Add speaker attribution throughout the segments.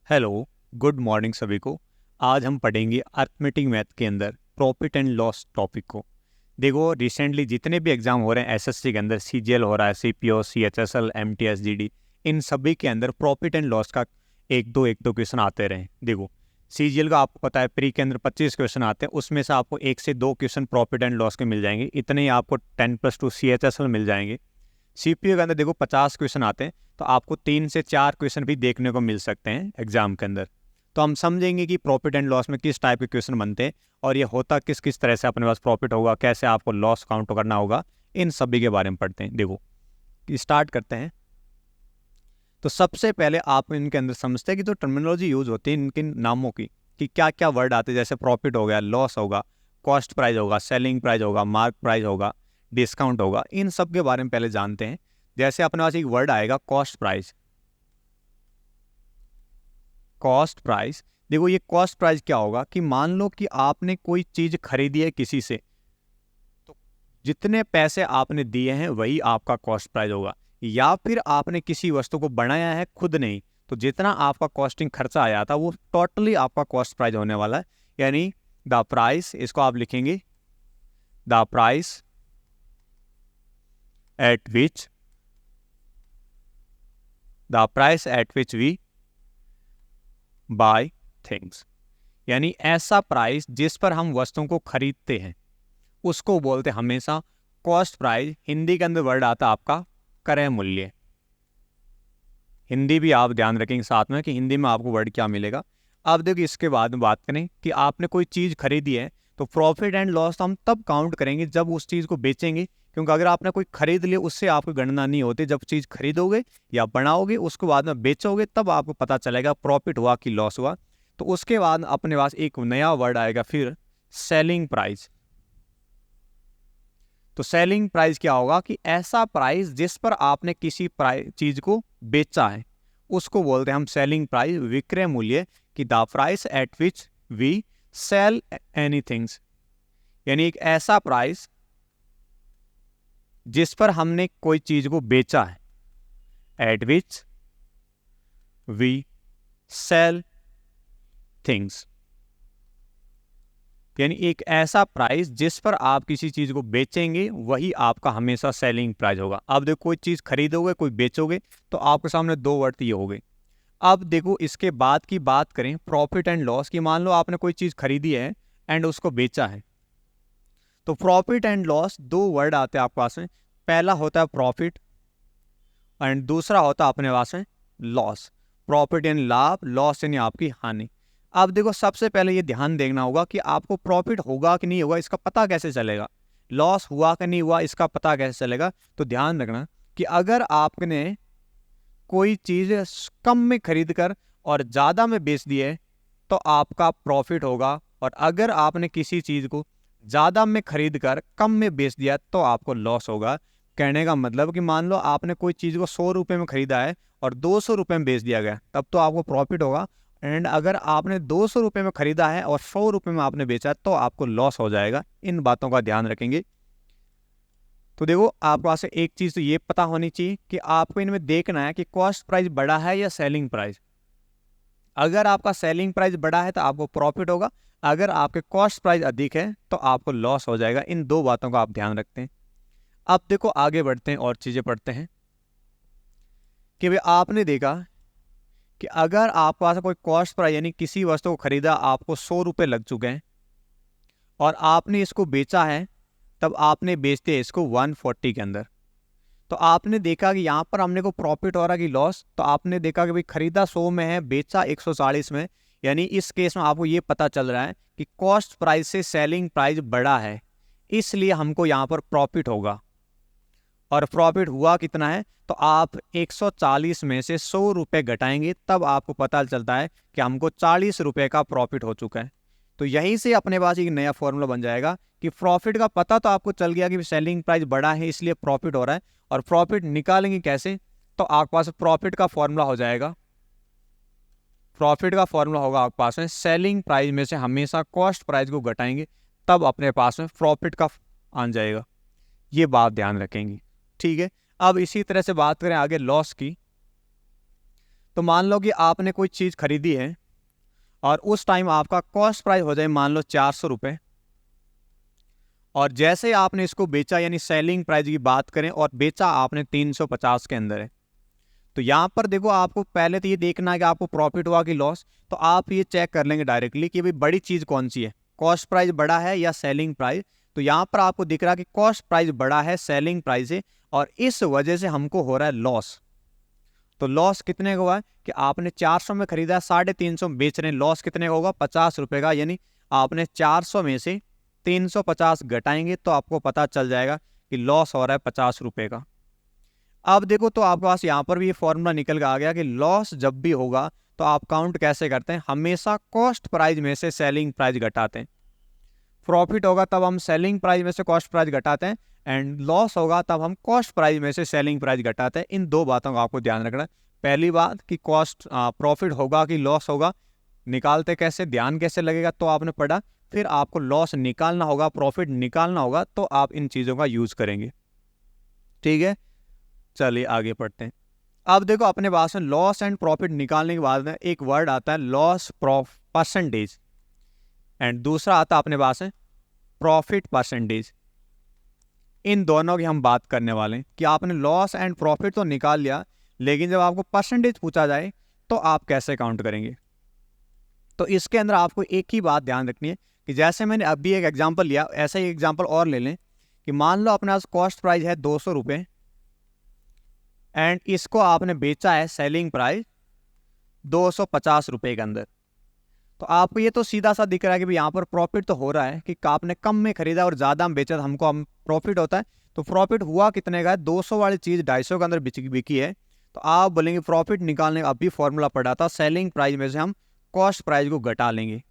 Speaker 1: Hello, good morning सभी को। आज हम पढ़ेंगे अर्थमेटिक मैथ के अंदर प्रॉफिट एंड लॉस टॉपिक को। देखो, रिसेंटली जितने भी एग्जाम हो रहे हैं एसएससी के अंदर, सीजीएल हो रहा है, सीपीओ, सीएचएसएल, एमटीएस, जीडी, इन सभी के अंदर प्रॉफिट एंड लॉस का एक दो क्वेश्चन आते रहे। देखो, सीजीएल का आपको पता है प्री के अंदर 25 क्वेश्चन आते हैं, उसमें से आपको 1 से 2 क्वेश्चन प्रॉफिट एंड लॉस के मिल जाएंगे। इतने ही आपको 10+2 सीएचएसएल मिल जाएंगे। सीपीयू के अंदर देखो 50 क्वेश्चन आते हैं, तो आपको 3 से 4 क्वेश्चन भी देखने को मिल सकते हैं एग्जाम के अंदर। तो हम समझेंगे कि प्रॉफिट एंड लॉस में किस टाइप के क्वेश्चन बनते हैं और ये होता किस किस तरह से अपने पास प्रॉफिट होगा, कैसे आपको लॉस काउंट करना होगा, इन सभी के बारे में पढ़ते हैं। देखो, स्टार्ट करते हैं। तो सबसे पहले आप इनके अंदर समझते हैं कि जो टर्मिनोलॉजी यूज होती है इनके नामों की, कि क्या क्या वर्ड आते हैं, जैसे प्रॉफिट हो गया, लॉस होगा, कॉस्ट प्राइस होगा, सेलिंग प्राइस होगा, मार्क प्राइस होगा, डिस्काउंट होगा। इन सब के बारे में पहले जानते हैं। जैसे अपने पास एक वर्ड आएगा कॉस्ट प्राइस। कॉस्ट प्राइस, देखो ये कॉस्ट प्राइस क्या होगा कि मान लो कि आपने कोई चीज खरीदी है किसी से, तो जितने पैसे आपने दिए हैं वही आपका कॉस्ट प्राइस होगा। या फिर आपने किसी वस्तु को बनाया है खुद नहीं, तो जितना आपका कॉस्टिंग खर्चा आया था वो टोटली आपका कॉस्ट प्राइस होने वाला है। यानी द प्राइस, इसको आप लिखेंगे the price at which we buy things. यानी ऐसा प्राइस जिस पर हम वस्तुओं को खरीदते हैं उसको बोलते हैं हमेशा कॉस्ट प्राइस। हिंदी के अंदर वर्ड आता है आपका क्रय मूल्य। हिंदी भी आप ध्यान रखेंगे साथ में कि हिंदी में आपको वर्ड क्या मिलेगा। अब देखिए, इसके बाद में बात करें कि आपने कोई चीज़ खरीदी है, तो प्रॉफिट एंड लॉस तो हम तब काउंट करेंगे जब उस चीज़ को बेचेंगे, क्योंकि अगर आपने कोई खरीद लिया उससे आपको गणना नहीं होती। जब चीज़ खरीदोगे या बनाओगे उसको बाद में बेचोगे तब आपको पता चलेगा प्रॉफिट हुआ कि लॉस हुआ। तो उसके बाद अपने पास एक नया वर्ड आएगा फिर, सेलिंग प्राइस। तो सेलिंग प्राइस क्या होगा कि ऐसा प्राइस जिस पर आपने किसी चीज को बेचा है उसको बोलते हैं हम सेलिंग प्राइस, विक्रय मूल्य, कि the price at which we sell anythings. यानी एक ऐसा प्राइस जिस पर हमने कोई चीज को बेचा है, at which we sell things. यानी एक ऐसा प्राइस जिस पर आप किसी चीज को बेचेंगे वही आपका हमेशा सेलिंग प्राइस होगा। अब देखो, कोई चीज खरीदोगे कोई बेचोगे, तो आपके सामने दो वर्ड ये हो गए। अब देखो, इसके बाद की बात करें प्रॉफिट एंड लॉस की। मान लो आपने कोई चीज खरीदी है एंड उसको बेचा है, तो प्रॉफिट एंड लॉस दो वर्ड आते हैं आपके पास में। पहला होता है प्रॉफिट एंड दूसरा होता है अपने पास में लॉस। प्रॉफिट यानी लाभ, लॉस यानी आपकी हानि। अब देखो, सबसे पहले ये ध्यान देना होगा कि आपको प्रॉफिट होगा कि नहीं होगा इसका पता कैसे चलेगा, लॉस हुआ कि नहीं हुआ इसका पता कैसे चलेगा। तो ध्यान रखना कि अगर आपने कोई चीज कम में खरीद कर और ज्यादा में बेच दी है तो आपका प्रॉफिट होगा, और अगर आपने किसी चीज को ज्यादा में खरीद कर कम में बेच दिया तो आपको लॉस होगा। कहने का मतलब कि मान लो आपने कोई चीज को 100 रुपए में खरीदा है और 200 रुपए में बेच दिया गया, तब तो आपको प्रॉफिट होगा। एंड अगर आपने 200 रुपए में खरीदा है और 100 रुपए में आपने बेचा तो आपको लॉस हो जाएगा। इन बातों का ध्यान रखेंगे। तो देखो, आपके पास एक चीज तो ये पता होनी चाहिए कि आपको इनमें देखना है कि कॉस्ट प्राइस बड़ा है या सेलिंग प्राइस। अगर आपका सेलिंग प्राइस बड़ा है तो आपको प्रॉफिट होगा, अगर आपके कॉस्ट प्राइस अधिक है तो आपको लॉस हो जाएगा। इन दो बातों का आप ध्यान रखते हैं। अब देखो, आगे बढ़ते हैं और चीजें पढ़ते हैं कि भाई आपने देखा कि अगर आपके पास कोई कॉस्ट प्राइस यानी किसी वस्तु को खरीदा, आपको 100 रुपए लग चुके हैं और आपने इसको बेचा है, तब आपने बेचते हैं इसको 140 के अंदर। तो आपने देखा कि यहाँ पर हमने को प्रॉफिट हो रहा कि लॉस। तो आपने देखा कि भाई खरीदा 100 में है, बेचा 140 में। यानी इस केस में आपको ये पता चल रहा है कि कॉस्ट प्राइस से सेलिंग प्राइस बड़ा है, इसलिए हमको यहाँ पर प्रॉफिट होगा। और प्रॉफिट हुआ कितना है, तो आप 140 में से 100 रुपए घटाएंगे तब आपको पता चलता है कि हमको 40 रुपए का प्रॉफिट हो चुका है। तो यहीं से अपने पास एक नया फॉर्मूला बन जाएगा कि प्रॉफिट का पता तो आपको चल गया कि सेलिंग प्राइस बड़ा है इसलिए प्रॉफिट हो रहा है। और प्रॉफिट निकालेंगे कैसे, तो आपके पास प्रॉफिट का फॉर्मूला हो जाएगा। प्रॉफिट का फॉर्मूला होगा आपके पास में, सेलिंग प्राइस में से हमेशा कॉस्ट प्राइस को घटाएंगे तब अपने पास में प्रॉफिट का आ जाएगा। ये बात ध्यान रखेंगे, ठीक है। अब इसी तरह से बात करें आगे लॉस की। तो मान लो कि आपने कोई चीज़ खरीदी है और उस टाइम आपका कॉस्ट प्राइस हो जाए मान लो 400 रुपये, और जैसे ही आपने इसको बेचा, यानी सेलिंग प्राइस की बात करें, और बेचा आपने 350 के अंदर है, तो यहाँ पर देखो आपको पहले तो ये देखना है कि आपको प्रॉफिट हुआ कि लॉस। तो आप ये चेक कर लेंगे डायरेक्टली कि भाई बड़ी चीज़ कौन सी है, कॉस्ट प्राइस बड़ा है या सेलिंग प्राइस। तो यहाँ पर आपको दिख रहा है कि कॉस्ट प्राइस बड़ा है सेलिंग प्राइस है, और इस वजह से हमको हो रहा है लॉस। तो लॉस कितने का हुआ है कि आपने 400 में खरीदा है, 350 में बेच रहे हैं, लॉस कितने का होगा, 50 रुपये का। यानी आपने 400 में से 350 घटाएंगे तो आपको पता चल जाएगा कि लॉस हो रहा है 50 रुपये का। अब देखो तो आपके पास यहाँ पर भी ये फॉर्मूला निकल के आ गया कि लॉस जब भी होगा तो आप काउंट कैसे करते हैं, हमेशा कॉस्ट प्राइस में से सेलिंग प्राइस घटाते हैं। प्रॉफिट होगा तब हम सेलिंग प्राइस में से कॉस्ट प्राइस घटाते हैं, एंड लॉस होगा तब हम कॉस्ट प्राइस में से सेलिंग प्राइस घटाते हैं। इन दो बातों का आपको ध्यान रखना है। पहली बात कि कॉस्ट प्रॉफिट होगा कि लॉस होगा, निकालते कैसे, ध्यान कैसे लगेगा, तो आपने पढ़ा। फिर आपको लॉस निकालना होगा, प्रॉफिट निकालना होगा, तो आप इन चीज़ों का यूज़ करेंगे। ठीक है, चलिए आगे पढ़ते हैं। अब देखो अपने पास में लॉस एंड प्रॉफिट निकालने के बाद में एक वर्ड आता है लॉस परसेंटेज, एंड दूसरा आता है अपने पास है प्रॉफिट परसेंटेज। इन दोनों की हम बात करने वाले हैं कि आपने लॉस एंड प्रॉफिट तो निकाल लिया, लेकिन जब आपको परसेंटेज पूछा जाए तो आप कैसे काउंट करेंगे। तो इसके अंदर आपको एक ही बात ध्यान रखनी है कि जैसे मैंने अभी एक एग्जांपल लिया, ऐसा ही एग्जांपल और ले लें कि मान लो अपने पास कॉस्ट प्राइस है 200 रुपये, एंड इसको आपने बेचा है सेलिंग प्राइस 250 रुपये के अंदर। तो आपको ये तो सीधा सा दिख रहा है कि भाई यहाँ पर प्रॉफिट तो हो रहा है कि आपने कम में खरीदा और ज़्यादा में बेचा तो हमको हम प्रॉफिट होता है। तो प्रॉफिट हुआ कितने का है, 200 वाली चीज़ 250 के अंदर बिकी है। तो आप बोलेंगे प्रॉफिट निकालने का अभी फॉर्मूला पड़ा था, सेलिंग प्राइस में से हम कॉस्ट प्राइस को घटा लेंगे।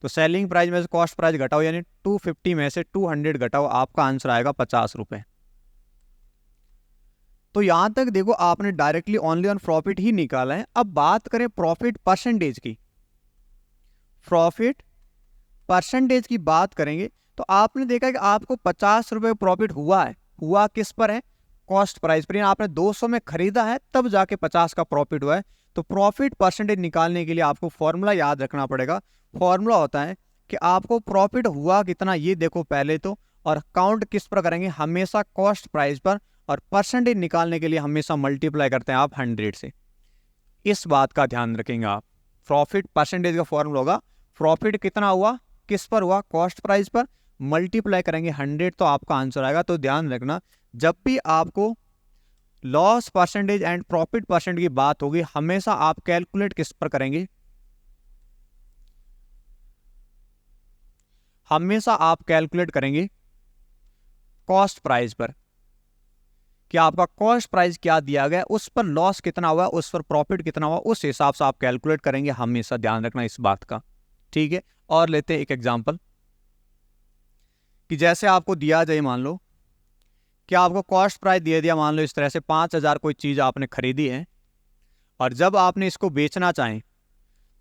Speaker 1: तो सेलिंग प्राइस में से कॉस्ट प्राइस घटाओ, यानी 250 में से 200 घटाओ, आपका आंसर आएगा 50 रुपये। तो यहां तक देखो आपने डायरेक्टली ओनली ऑन प्रॉफिट ही निकाला है। अब बात करें प्रॉफिट परसेंटेज की, प्रॉफिट परसेंटेज की बात करेंगे तो आपने देखा कि आपको 50 रुपये प्रॉफिट हुआ है, हुआ किस पर है, कॉस्ट प्राइस पर। आपने 200 में खरीदा है तब जाके 50 का प्रॉफिट हुआ है। तो प्रॉफिट परसेंटेज निकालने के लिए आपको फॉर्मूला याद रखना पड़ेगा। फॉर्मूला होता है कि आपको प्रॉफिट हुआ कितना ये देखो पहले तो, और काउंट किस पर करेंगे, हमेशा कॉस्ट प्राइस पर, और परसेंटेज निकालने के लिए हमेशा मल्टीप्लाई करते हैं आप 100 से। इस बात का ध्यान रखेंगे आप। प्रॉफिट परसेंटेज का फॉर्मूला होगा प्रॉफिट कितना हुआ, किस पर हुआ, कॉस्ट प्राइस पर, मल्टीप्लाई करेंगे 100 तो आपका आंसर आएगा। तो ध्यान रखना जब भी आपको loss percentage and profit percentage की बात होगी, हमेशा आप कैलकुलेट किस पर करेंगे, हमेशा आप कैलकुलेट करेंगे कॉस्ट प्राइस पर, कि आपका कॉस्ट प्राइस क्या दिया गया, उस पर लॉस कितना हुआ, उस पर प्रॉफिट कितना हुआ, उस हिसाब से आप कैलकुलेट करेंगे। हमेशा ध्यान रखना इस बात का। ठीक है, और लेते हैं एक एग्जांपल कि जैसे आपको दिया जाए, मान लो कि आपको कॉस्ट प्राइस दे दिया, मान लो इस तरह से 5000 कोई चीज़ आपने खरीदी है, और जब आपने इसको बेचना चाहें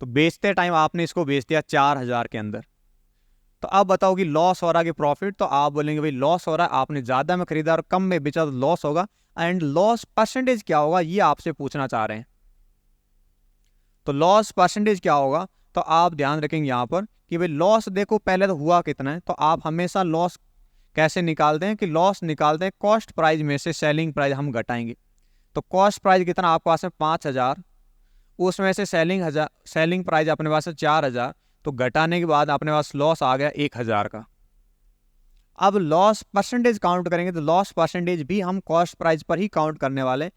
Speaker 1: तो बेचते टाइम आपने इसको बेच दिया 4000 के अंदर। तो अब बताओ कि लॉस हो रहा है कि प्रॉफिट। तो आप बोलेंगे भाई लॉस हो रहा है, आपने ज़्यादा में खरीदा और कम में बेचा तो लॉस होगा। एंड लॉस परसेंटेज क्या होगा ये आपसे पूछना चाह रहे हैं। तो लॉस परसेंटेज क्या होगा, तो आप ध्यान रखेंगे यहाँ पर कि भाई लॉस देखो पहले तो हुआ कितना है। तो आप हमेशा लॉस कैसे निकालते हैं कि लॉस निकालते हैं कॉस्ट प्राइस में से सेलिंग प्राइस हम घटाएंगे। तो कॉस्ट प्राइस कितना आपके पास है 5000, उसमें से सेलिंग प्राइस अपने पास है 4000, तो घटाने के बाद अपने पास लॉस आ गया 1000 का। अब लॉस परसेंटेज काउंट करेंगे तो लॉस परसेंटेज भी हम कॉस्ट प्राइस पर ही काउंट करने वाले।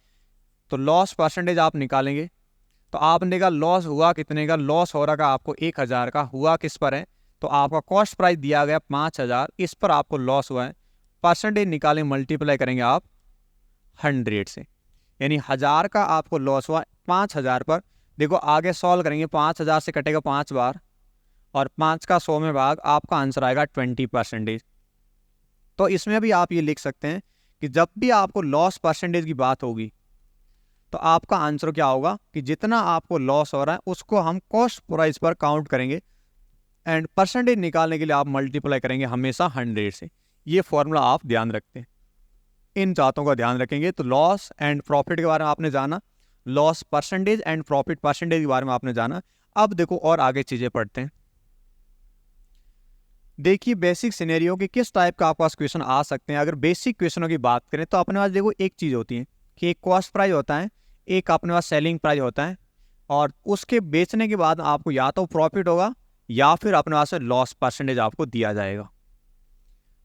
Speaker 1: तो लॉस परसेंटेज आप निकालेंगे तो आपने देखा लॉस हुआ कितने का, लॉस हो रहा का आपको 1000 का, हुआ किस पर है, तो आपका कॉस्ट प्राइस दिया गया 5000, इस पर आपको लॉस हुआ है। परसेंटेज निकालें, मल्टीप्लाई करेंगे आप 100 से, यानी 1000 का आपको लॉस हुआ 5000 पर। देखो आगे सॉल्व करेंगे, 5000 से कटेगा 5 बार, और 5 का 100 में भाग, आपका आंसर आएगा 20%। तो इसमें भी आप ये लिख सकते हैं कि जब भी आपको लॉस परसेंटेज की बात होगी तो आपका आंसर क्या होगा कि जितना आपको लॉस हो रहा है उसको हम कॉस्ट प्राइस पर काउंट करेंगे, एंड परसेंटेज निकालने के लिए आप मल्टीप्लाई करेंगे हमेशा 100 से। ये फॉर्मूला आप ध्यान रखते हैं, इन बातों का ध्यान रखेंगे। तो लॉस एंड प्रॉफिट के बारे में आपने जाना। Loss percentage and profit percentage के बारे में आपने जाना। अब देखो और आगे चीजें पढ़ते हैं। देखिए बेसिक सिनेरियो के किस टाइप का आपके पास क्वेश्चन आ सकते हैं। अगर बेसिक क्वेश्चनों की बात करें तो अपने पास देखो एक चीज होती है कि एक कॉस्ट प्राइस होता है, एक अपने पास सेलिंग प्राइस होता है, और उसके बेचने के बाद आपको या तो प्रॉफिट होगा या फिर अपने पास से लॉस परसेंटेज आपको दिया जाएगा।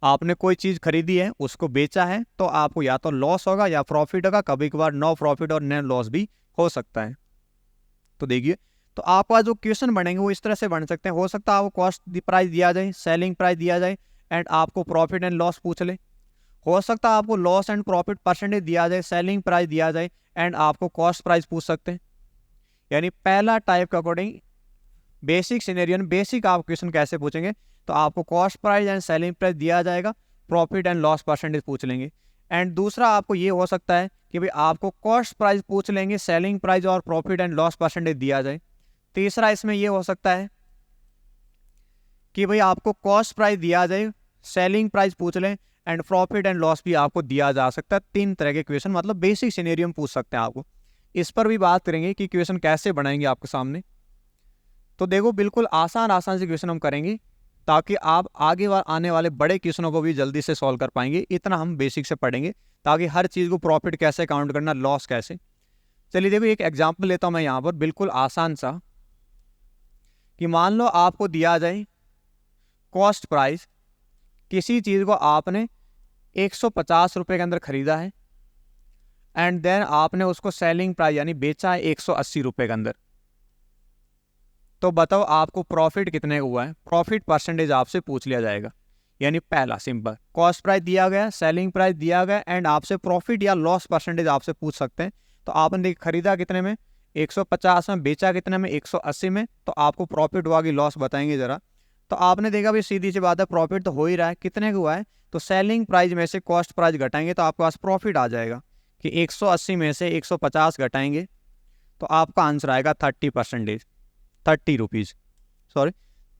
Speaker 1: आपने कोई चीज खरीदी है, उसको बेचा है, तो आपको या तो लॉस होगा या प्रॉफिट होगा। कभी कभार नो प्रॉफिट और नो लॉस भी हो सकता है। तो देखिए, तो आपका जो क्वेश्चन बनेंगे वो इस तरह से बन सकते हैं। हो सकता है आपको कॉस्ट प्राइस दिया जाए, सेलिंग प्राइस दिया जाए एंड आपको प्रॉफिट एंड लॉस पूछ ले। हो सकता है आपको लॉस एंड प्रॉफिट परसेंटेज दिया जाए, सेलिंग प्राइस दिया जाए एंड आपको कॉस्ट प्राइस पूछ सकते हैं। यानी पहला टाइप के अकॉर्डिंग बेसिक सिनेरियो में बेसिक आप क्वेश्चन कैसे पूछेंगे, तो आपको cost price and selling price दिया जाएगा, प्रॉफिट एंड लॉस परसेंटेज पूछ लेंगे। एंड दूसरा आपको ये हो सकता है कि भाई आपको कॉस्ट प्राइस पूछ लेंगे, सेलिंग प्राइस और प्रॉफिट एंड लॉस परसेंटेज दिया जाए। तीसरा इसमें ये हो सकता है कि भाई आपको कॉस्ट प्राइस दिया जाए, सेलिंग प्राइस पूछ लें एंड प्रॉफिट एंड लॉस भी आपको दिया जा सकता है। 3 तरह के क्वेश्चन मतलब बेसिक सिनेरियो में पूछ सकते हैं आपको। इस पर भी बात करेंगे कि क्वेश्चन कैसे बनाएंगे आपके सामने। तो देखो बिल्कुल आसान से क्वेश्चन हम करेंगे ताकि आप आगे आने वाले बड़े क्वेश्चनों को भी जल्दी से सॉल्व कर पाएंगे। इतना हम बेसिक से पढ़ेंगे ताकि हर चीज़ को प्रॉफिट कैसे काउंट करना, लॉस कैसे। चलिए देखो एक एग्जाम्पल लेता हूँ मैं यहाँ पर बिल्कुल आसान सा, कि मान लो आपको दिया जाए कॉस्ट प्राइस, किसी चीज़ को आपने 150 रुपये के अंदर खरीदा है एंड देन आपने उसको सेलिंग प्राइस यानी बेचा है 180 रुपये के अंदर। तो बताओ आपको प्रॉफिट कितने का हुआ है, प्रॉफिट परसेंटेज आपसे पूछ लिया जाएगा। यानी पहला सिंपल कॉस्ट प्राइस दिया गया, सेलिंग प्राइस दिया गया एंड आपसे प्रॉफिट या लॉस परसेंटेज आपसे पूछ सकते हैं। तो आपने खरीदा कितने में, 150 में, बेचा कितने में, 180 में, तो आपको प्रॉफिट हुआ कि लॉस बताएंगे जरा। तो आपने देखा भाई सीधी सी बात है, प्रॉफिट तो हो ही रहा है, कितने का हुआ है, तो सेलिंग प्राइस में से कॉस्ट प्राइस घटाएंगे तो आपके पास प्रॉफिट आ जाएगा कि 180 में से 150 घटाएंगे तो आपका आंसर आएगा 30%, 30 रुपीज़, सॉरी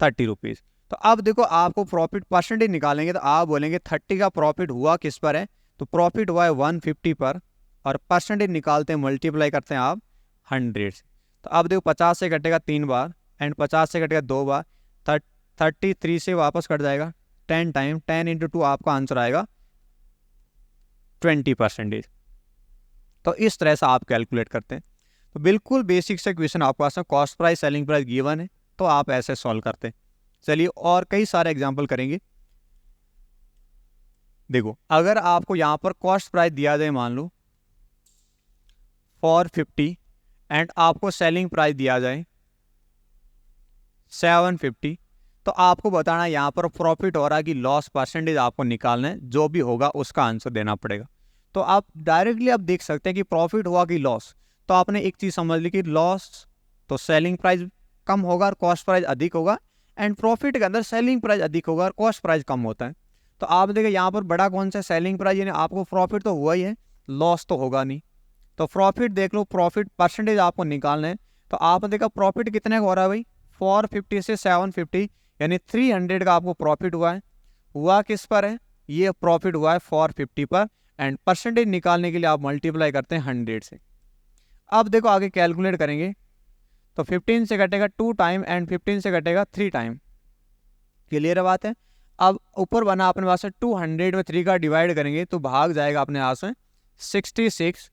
Speaker 1: 30 रुपीज़। तो अब देखो आपको प्रॉफिट परसेंटेज निकालेंगे तो आप बोलेंगे 30 का प्रॉफिट हुआ किस पर है, तो प्रॉफिट हुआ है 150 पर, और परसेंटेज निकालते हैं, मल्टीप्लाई करते हैं आप 100 से। तो अब देखो 50 से घटेगा 3 बार एंड 50 से घटेगा 2 बार, 33 से वापस कट जाएगा 10 टाइम, 10 × 2 आपका आंसर आएगा 20%। तो इस तरह से आप कैलकुलेट करते हैं। तो बिल्कुल बेसिक से क्वेश्चन आपके पास में, cost price selling price given है तो आप ऐसे सॉल्व करते हैं। चलिए और कई सारे एग्जांपल करेंगे। देखो अगर आपको यहाँ पर कॉस्ट प्राइस दिया जाए मान लो 450 एंड आपको सेलिंग प्राइस दिया जाए 750, तो आपको बताना यहाँ पर प्रॉफिट हो रहा है कि लॉस परसेंटेज आपको निकालना है, जो भी होगा उसका आंसर देना पड़ेगा। तो आप डायरेक्टली आप देख सकते हैं कि प्रॉफिट हुआ कि लॉस। तो आपने एक चीज़ समझ ली कि लॉस तो सेलिंग प्राइस कम होगा और कॉस्ट प्राइस अधिक होगा, एंड प्रॉफिट के अंदर सेलिंग प्राइस अधिक होगा और कॉस्ट प्राइस कम होता है। तो आप देखिए यहाँ पर बड़ा कौन सा, सेलिंग प्राइस, यानी आपको प्रॉफिट तो हुआ ही है, लॉस तो होगा नहीं। तो प्रॉफिट देख लो, प्रॉफिट परसेंटेज आपको निकालना है। तो आप देखा प्रॉफिट कितने का हो रहा है भाई, 450 से 750, यानी 300 का आपको प्रॉफिट हुआ है। हुआ किस पर है, ये प्रॉफिट हुआ है 450 पर, एंड परसेंटेज निकालने के लिए आप मल्टीप्लाई करते हैं 100 से। अब देखो आगे कैलकुलेट करेंगे तो 15 से घटेगा 2 टाइम एंड 15 से घटेगा 3 टाइम। क्लियर बात है। अब ऊपर बना अपने पास 200 में 3 का डिवाइड करेंगे तो भाग जाएगा अपने पास में 66,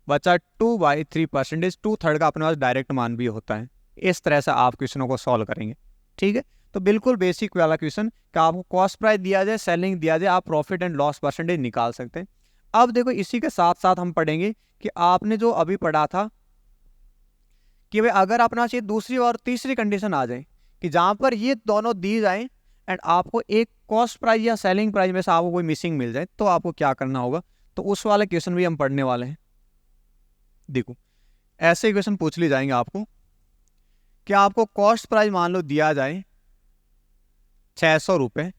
Speaker 1: बचा 2/3%, 2/3 का अपने पास डायरेक्ट मान भी होता है। इस तरह से आप क्वेश्चनों को सॉल्व करेंगे। ठीक है, तो बिल्कुल बेसिक वाला क्वेश्चन कि आपको कॉस्ट प्राइस दिया जाए, सेलिंग दिया जाए, आप प्रॉफिट एंड लॉस परसेंटेज निकाल सकते हैं। अब देखो इसी के साथ साथ हम पढ़ेंगे कि आपने जो अभी पढ़ा था कि भाई अगर अपना चाहिए दूसरी और तीसरी कंडीशन आ जाए कि जहां पर ये दोनों दी जाए एंड आपको एक कॉस्ट प्राइस या सेलिंग प्राइस में से आपको कोई मिसिंग मिल जाए, तो आपको क्या करना होगा। तो उस वाले क्वेश्चन भी हम पढ़ने वाले हैं। देखो ऐसे क्वेश्चन पूछ लिए जाएंगे आपको कि आपको कॉस्ट प्राइस मान लो दिया जाए 600 रुपये,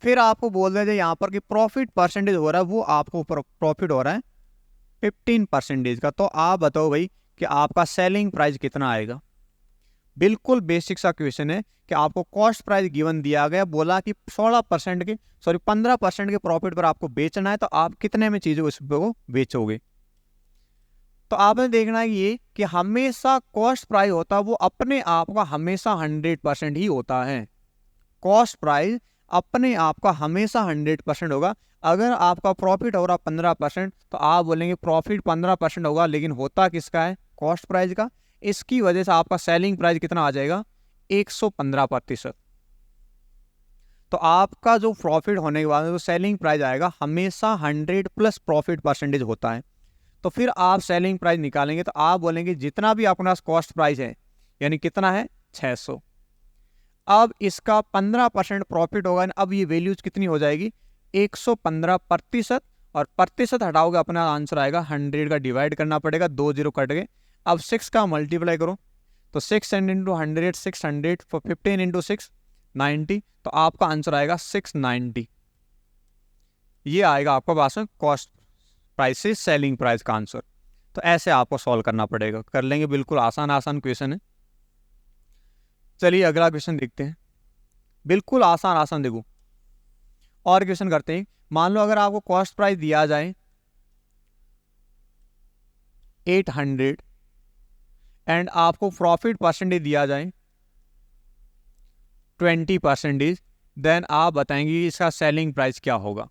Speaker 1: फिर आपको बोल दिया जाए यहाँ पर कि प्रॉफिट परसेंटेज हो रहा है, वो आपको प्रॉफिट हो रहा है 15% का। तो आप बताओ भाई कि आपका सेलिंग प्राइस कितना आएगा। बिल्कुल बेसिक सा क्वेश्चन है कि आपको कॉस्ट प्राइस गिवन दिया गया, बोला कि 16% के 15% के प्रॉफिट पर आपको बेचना है, तो आप कितने में चीज़ों को बेचोगे। तो आपने देखना है ये कि हमेशा कॉस्ट प्राइस होता है वो अपने आप का हमेशा 100% ही होता है। कॉस्ट प्राइस अपने आप का हमेशा 100% होगा। अगर आपका प्रॉफिट हो रहा 15% तो आप बोलेंगे प्रॉफिट 15% होगा, लेकिन होता किसका है? कॉस्ट प्राइस का। इसकी वजह से आपका सेलिंग प्राइस कितना आ जाएगा? 115%। तो आपका जो प्रॉफिट होने के बाद जो सेलिंग प्राइस आएगा हमेशा 100+ प्रॉफिट परसेंटेज होता है। तो फिर आप सेलिंग प्राइस निकालेंगे तो आप बोलेंगे जितना भी आपके पास कॉस्ट प्राइस है, यानी कितना है? 600। अब इसका 15% प्रॉफिट होगा। अब ये वैल्यूज कितनी हो जाएगी? 115%। और प्रतिशत हटाओगे अपना आंसर आएगा 100 का डिवाइड करना पड़ेगा, 2 0 कट गए। अब 6 का मल्टीप्लाई करो तो 6 इंटू 100 600, 15 इंटू 6 90। तो आपका आंसर आएगा 690। ये आएगा आपका पास में कॉस्ट प्राइस से सेलिंग प्राइस का आंसर। तो ऐसे आपको सॉल्व करना पड़ेगा। कर लेंगे, बिल्कुल आसान आसान क्वेश्चन है। चलिए अगला क्वेश्चन देखते हैं। बिल्कुल आसान आसान देखो और क्वेश्चन करते हैं। मान लो अगर आपको कॉस्ट प्राइस दिया जाए 800 एंड आपको प्रॉफिट परसेंटेज दिया जाए 20%, देन आप बताएंगे इसका सेलिंग प्राइस क्या होगा।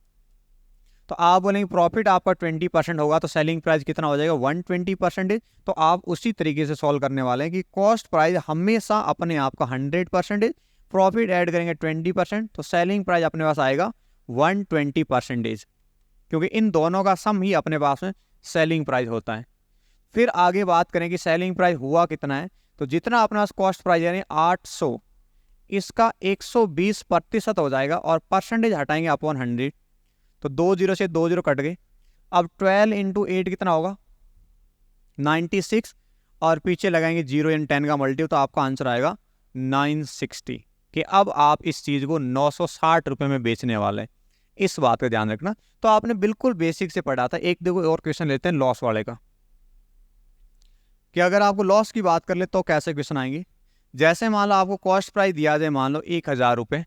Speaker 1: तो आप बोलेंगे प्रॉफिट आपका 20% होगा तो सेलिंग प्राइस कितना हो जाएगा? 120%। तो आप उसी तरीके से सॉल्व करने वाले हैं कि कॉस्ट प्राइस हमेशा अपने आप का 100%, प्रॉफिट ऐड करेंगे 20%, तो सेलिंग प्राइस अपने पास आएगा 120%, क्योंकि इन दोनों का सम ही अपने पास में सेलिंग प्राइस होता है। फिर आगे बात करें कि सेलिंग प्राइस हुआ कितना है। तो जितना अपने पास कॉस्ट प्राइस यानी 800, इसका 120% हो जाएगा और परसेंटेज हटाएंगे अपॉन 100। तो 2 0 से 2 0 कट गए। अब 12 इंटू 8 कितना होगा? 96। और पीछे लगाएंगे 0 इन 10 का मल्टी, तो आपका आंसर आएगा 960। कि अब आप इस चीज़ को 960 रुपये में बेचने वाले हैं। इस बात का ध्यान रखना। तो आपने बिल्कुल बेसिक से पढ़ा था। एक देखो और क्वेश्चन लेते हैं लॉस वाले का, कि अगर आपको लॉस की बात कर ले तो कैसे क्वेश्चन आएंगे। जैसे मान लो आपको कॉस्ट प्राइस दिया जाए मान लो 1000 रुपये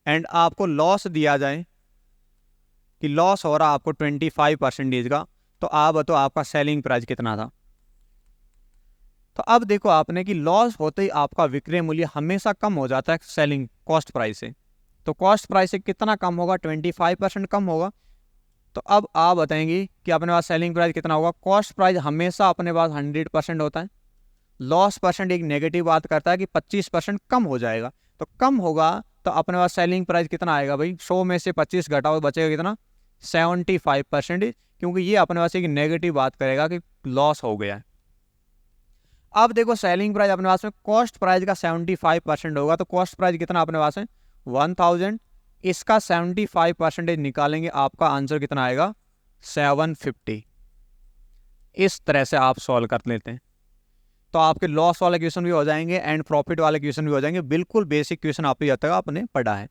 Speaker 1: एंड आपको लॉस दिया जाए कि लॉस हो रहा आपको 25% का, तो आप बताओ आपका सेलिंग प्राइस कितना था। तो अब देखो आपने कि लॉस होते ही आपका विक्रय मूल्य हमेशा कम हो जाता है सेलिंग कॉस्ट प्राइस से। तो कॉस्ट प्राइस से कितना कम होगा? 25% कम होगा। तो अब आप बताएंगे कि अपने पास सेलिंग प्राइस कितना होगा। कॉस्ट प्राइस हमेशा अपने पास 100% होता है। लॉस परसेंट एक नेगेटिव बात करता है कि 25% कम हो जाएगा। तो कम होगा तो अपने पास सेलिंग प्राइस कितना आएगा भाई? 100 में से 25 घटाओ बचेगा कितना? 75%, क्योंकि ये अपने पास एक नेगेटिव बात करेगा कि लॉस हो गया है। अब देखो सेलिंग प्राइस अपने पास में कॉस्ट प्राइस का 75% होगा। तो कॉस्ट प्राइस कितना अपने पास है? 1000। इसका 75% निकालेंगे, आपका आंसर कितना आएगा? 750। इस तरह से आप सॉल्व कर लेते हैं तो आपके लॉस वाले क्वेश्चन भी हो जाएंगे एंड प्रॉफिट वाले क्वेश्चन भी हो जाएंगे। बिल्कुल बेसिक क्वेश्चन आप जब तक आपने पढ़ा है।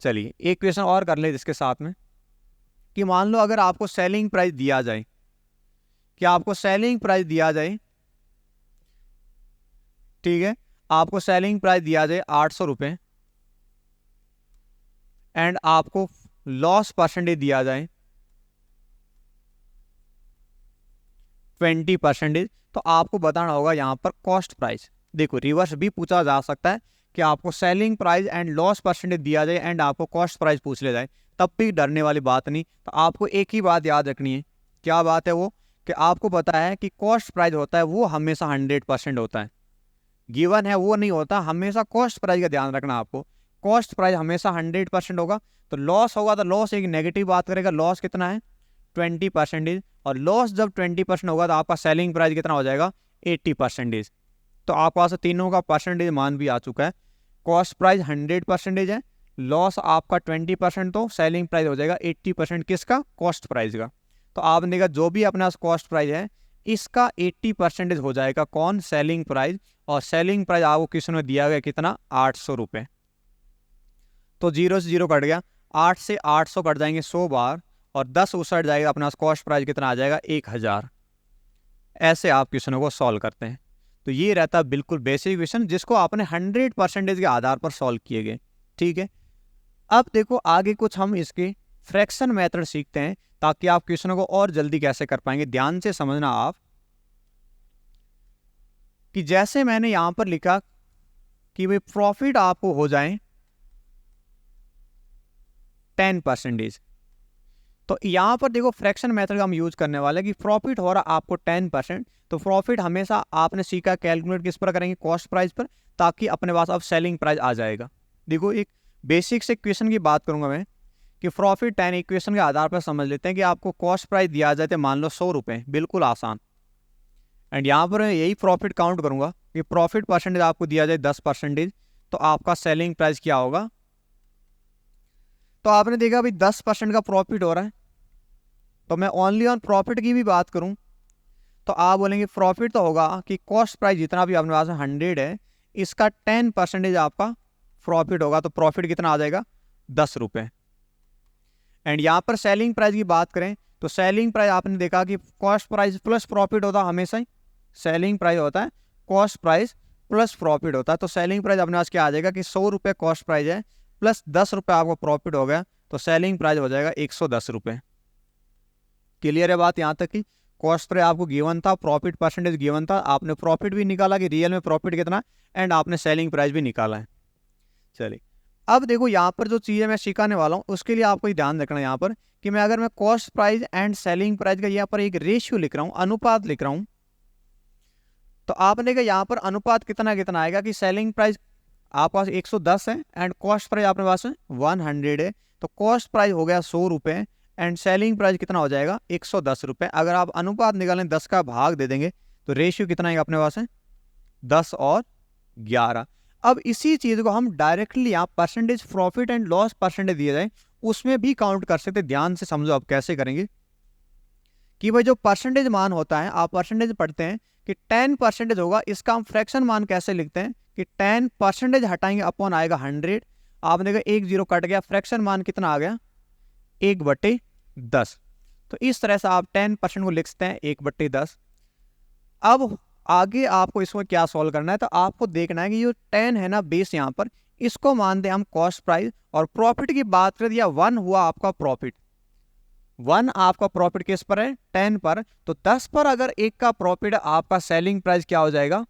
Speaker 1: चलिए एक क्वेश्चन और कर ले इसके साथ में, कि मान लो अगर आपको सेलिंग प्राइस दिया जाए, कि आपको सेलिंग प्राइस दिया जाए, ठीक है, आपको सेलिंग प्राइस दिया जाए 800 रुपये एंड आपको लॉस परसेंटेज दिया जाए 20%, तो आपको बताना होगा यहाँ पर कॉस्ट प्राइस। देखो रिवर्स भी पूछा जा सकता है कि आपको selling price and loss percentage दिया जाए एंड आपको कॉस्ट प्राइस पूछ ले जाए, तब भी डरने वाली बात नहीं। तो आपको एक ही बात याद रखनी है। क्या बात है वो? कि आपको पता है कि कॉस्ट प्राइस होता है वो हमेशा 100% होता है। गिवन है वो नहीं होता। हमेशा कॉस्ट प्राइस का ध्यान रखना आपको। कॉस्ट प्राइस हमेशा 100% होगा। तो लॉस होगा तो लॉस एक नेगेटिव बात करेगा। लॉस कितना है? 20%। और लॉस जब 20% होगा तो आपका सेलिंग प्राइस कितना हो जाएगा? 80%। तो आपके पास तीनों का परसेंटेज मान भी आ चुका है। कॉस्ट प्राइस 100% है, लॉस आपका 20%, तो सेलिंग प्राइस हो जाएगा 80%। किसका? कॉस्ट प्राइस का। तो आपने देखा जो भी अपने पास कॉस्ट प्राइस है इसका 80% हो जाएगा कौन? Selling price. और सेलिंग प्राइस आपको क्वेश्चन में दिया गया कितना? 800 रुपये। तो 0 से 0 कट गया, 8 से 800 कट जाएंगे 100 बार और 10 उसट जाएगा। अपना कॉस्ट प्राइस कितना आ जाएगा? 1000। ऐसे आप क्वेश्चनों को सॉल्व करते हैं। तो ये रहता है बिल्कुल बेसिक क्वेश्चन जिसको आपने 100% के आधार पर सॉल्व किए गए। ठीक है, अब देखो आगे कुछ हम इसके फ्रैक्शन मेथड सीखते हैं ताकि आप क्वेश्चनों को और जल्दी कैसे कर पाएंगे। ध्यान से समझना आप कि जैसे मैंने यहां पर लिखा कि भाई प्रॉफिट आपको हो जाए 10%, तो यहां पर देखो फ्रैक्शन मेथड का हम यूज करने वाले हैं कि प्रॉफिट हो रहा आपको 10%, तो प्रॉफिट हमेशा आपने सीखा कैलकुलेट किस पर करेंगे, कॉस्ट प्राइस पर, ताकि अपने पास अब सेलिंग प्राइस आ जाएगा। देखो एक बेसिक से क्वेश्चन की बात करूंगा मैं कि प्रॉफिट 10 इक्वेशन के आधार पर समझ लेते हैं कि आपको कॉस्ट प्राइस दिया जाए तो मान लो 100 रुपये, बिल्कुल आसान। एंड यहाँ पर मैं यही प्रॉफिट काउंट करूंगा कि प्रॉफिट परसेंटेज आपको दिया जाए 10%, तो आपका सेलिंग प्राइस क्या होगा। तो आपने देखा अभी 10% का प्रॉफिट हो रहा है, तो मैं ओनली ऑन प्रॉफिट की भी बात करूं तो आप बोलेंगे प्रॉफिट तो होगा कि कॉस्ट प्राइस जितना भी अपने पास 100 है, इसका 10% आपका प्रॉफिट होगा, तो प्रॉफिट कितना आ जाएगा 10 रुपये। एंड यहाँ पर सेलिंग प्राइस की बात करें तो सेलिंग प्राइस आपने देखा कि कॉस्ट प्राइस प्लस प्रॉफिट होता है, हमेशा ही सेलिंग प्राइस होता है कॉस्ट प्राइस प्लस प्रॉफिट होता है। तो सेलिंग प्राइस अपने पास क्या आ जाएगा कि 100 रुपये कॉस्ट प्राइस है प्लस 10 रुपये आपको प्रॉफिट हो गया, तो सेलिंग प्राइस हो जाएगा 110 रुपये। क्लियर है बात यहाँ तक कि कॉस्ट प्राइस आपको गिवन था, प्रॉफिट परसेंटेज गिवन था, आपने प्रॉफिट भी निकाला कि रियल में प्रॉफिट कितना, एंड आपने सेलिंग प्राइस भी निकाला है। चलिए अब देखो यहाँ पर जो चीज़ें मैं सिखाने वाला हूँ उसके लिए आपको ध्यान रखना है यहाँ पर कि मैं अगर मैं cost price and selling price का यहाँ पर एक रेशियो लिख रहा हूँ, अनुपात लिख रहा हूँ, तो आपने कहा यहाँ पर अनुपात कितना कितना आएगा कि सेलिंग प्राइस आपके पास 110 है एंड कॉस्ट प्राइस आपके पास 100 है, तो कॉस्ट प्राइस हो गया 100 रुपये एंड सेलिंग प्राइस कितना हो जाएगा 110 रुपये। अगर आप अनुपात निकालें 10 का भाग दे देंगे तो रेशियो कितना आएगा अपने पास 10 और 11। अब इसी चीज को हम डायरेक्टली यहाँ percentage profit and loss percentage दिया जाए उसमें भी काउंट कर सकते। ध्यान से समझो आप कैसे करेंगे कि भाई जो परसेंटेज मान होता है, आप परसेंटेज पढ़ते हैं कि 10% होगा, इसका हम फ्रैक्शन मान कैसे लिखते हैं कि 10% हटाएंगे अपॉन आएगा 100, आपने कहा 1 0 कट गया, फ्रैक्शन मान कितना आ गया 1/10। तो इस तरह से आप 10% को लिख सकते हैं 1/10। अब आगे आपको इसमें क्या सॉल्व करना है, तो आपको देखना है कि जो 10 है ना बेस यहाँ पर, इसको मानते हैं हम कॉस्ट प्राइस, और प्रॉफिट की बात करें या 1 हुआ आपका प्रॉफिट, 1 आपका प्रॉफिट किस पर है 10 पर, तो 10 पर अगर 1 का प्रॉफिट आपका सेलिंग प्राइस क्या हो जाएगा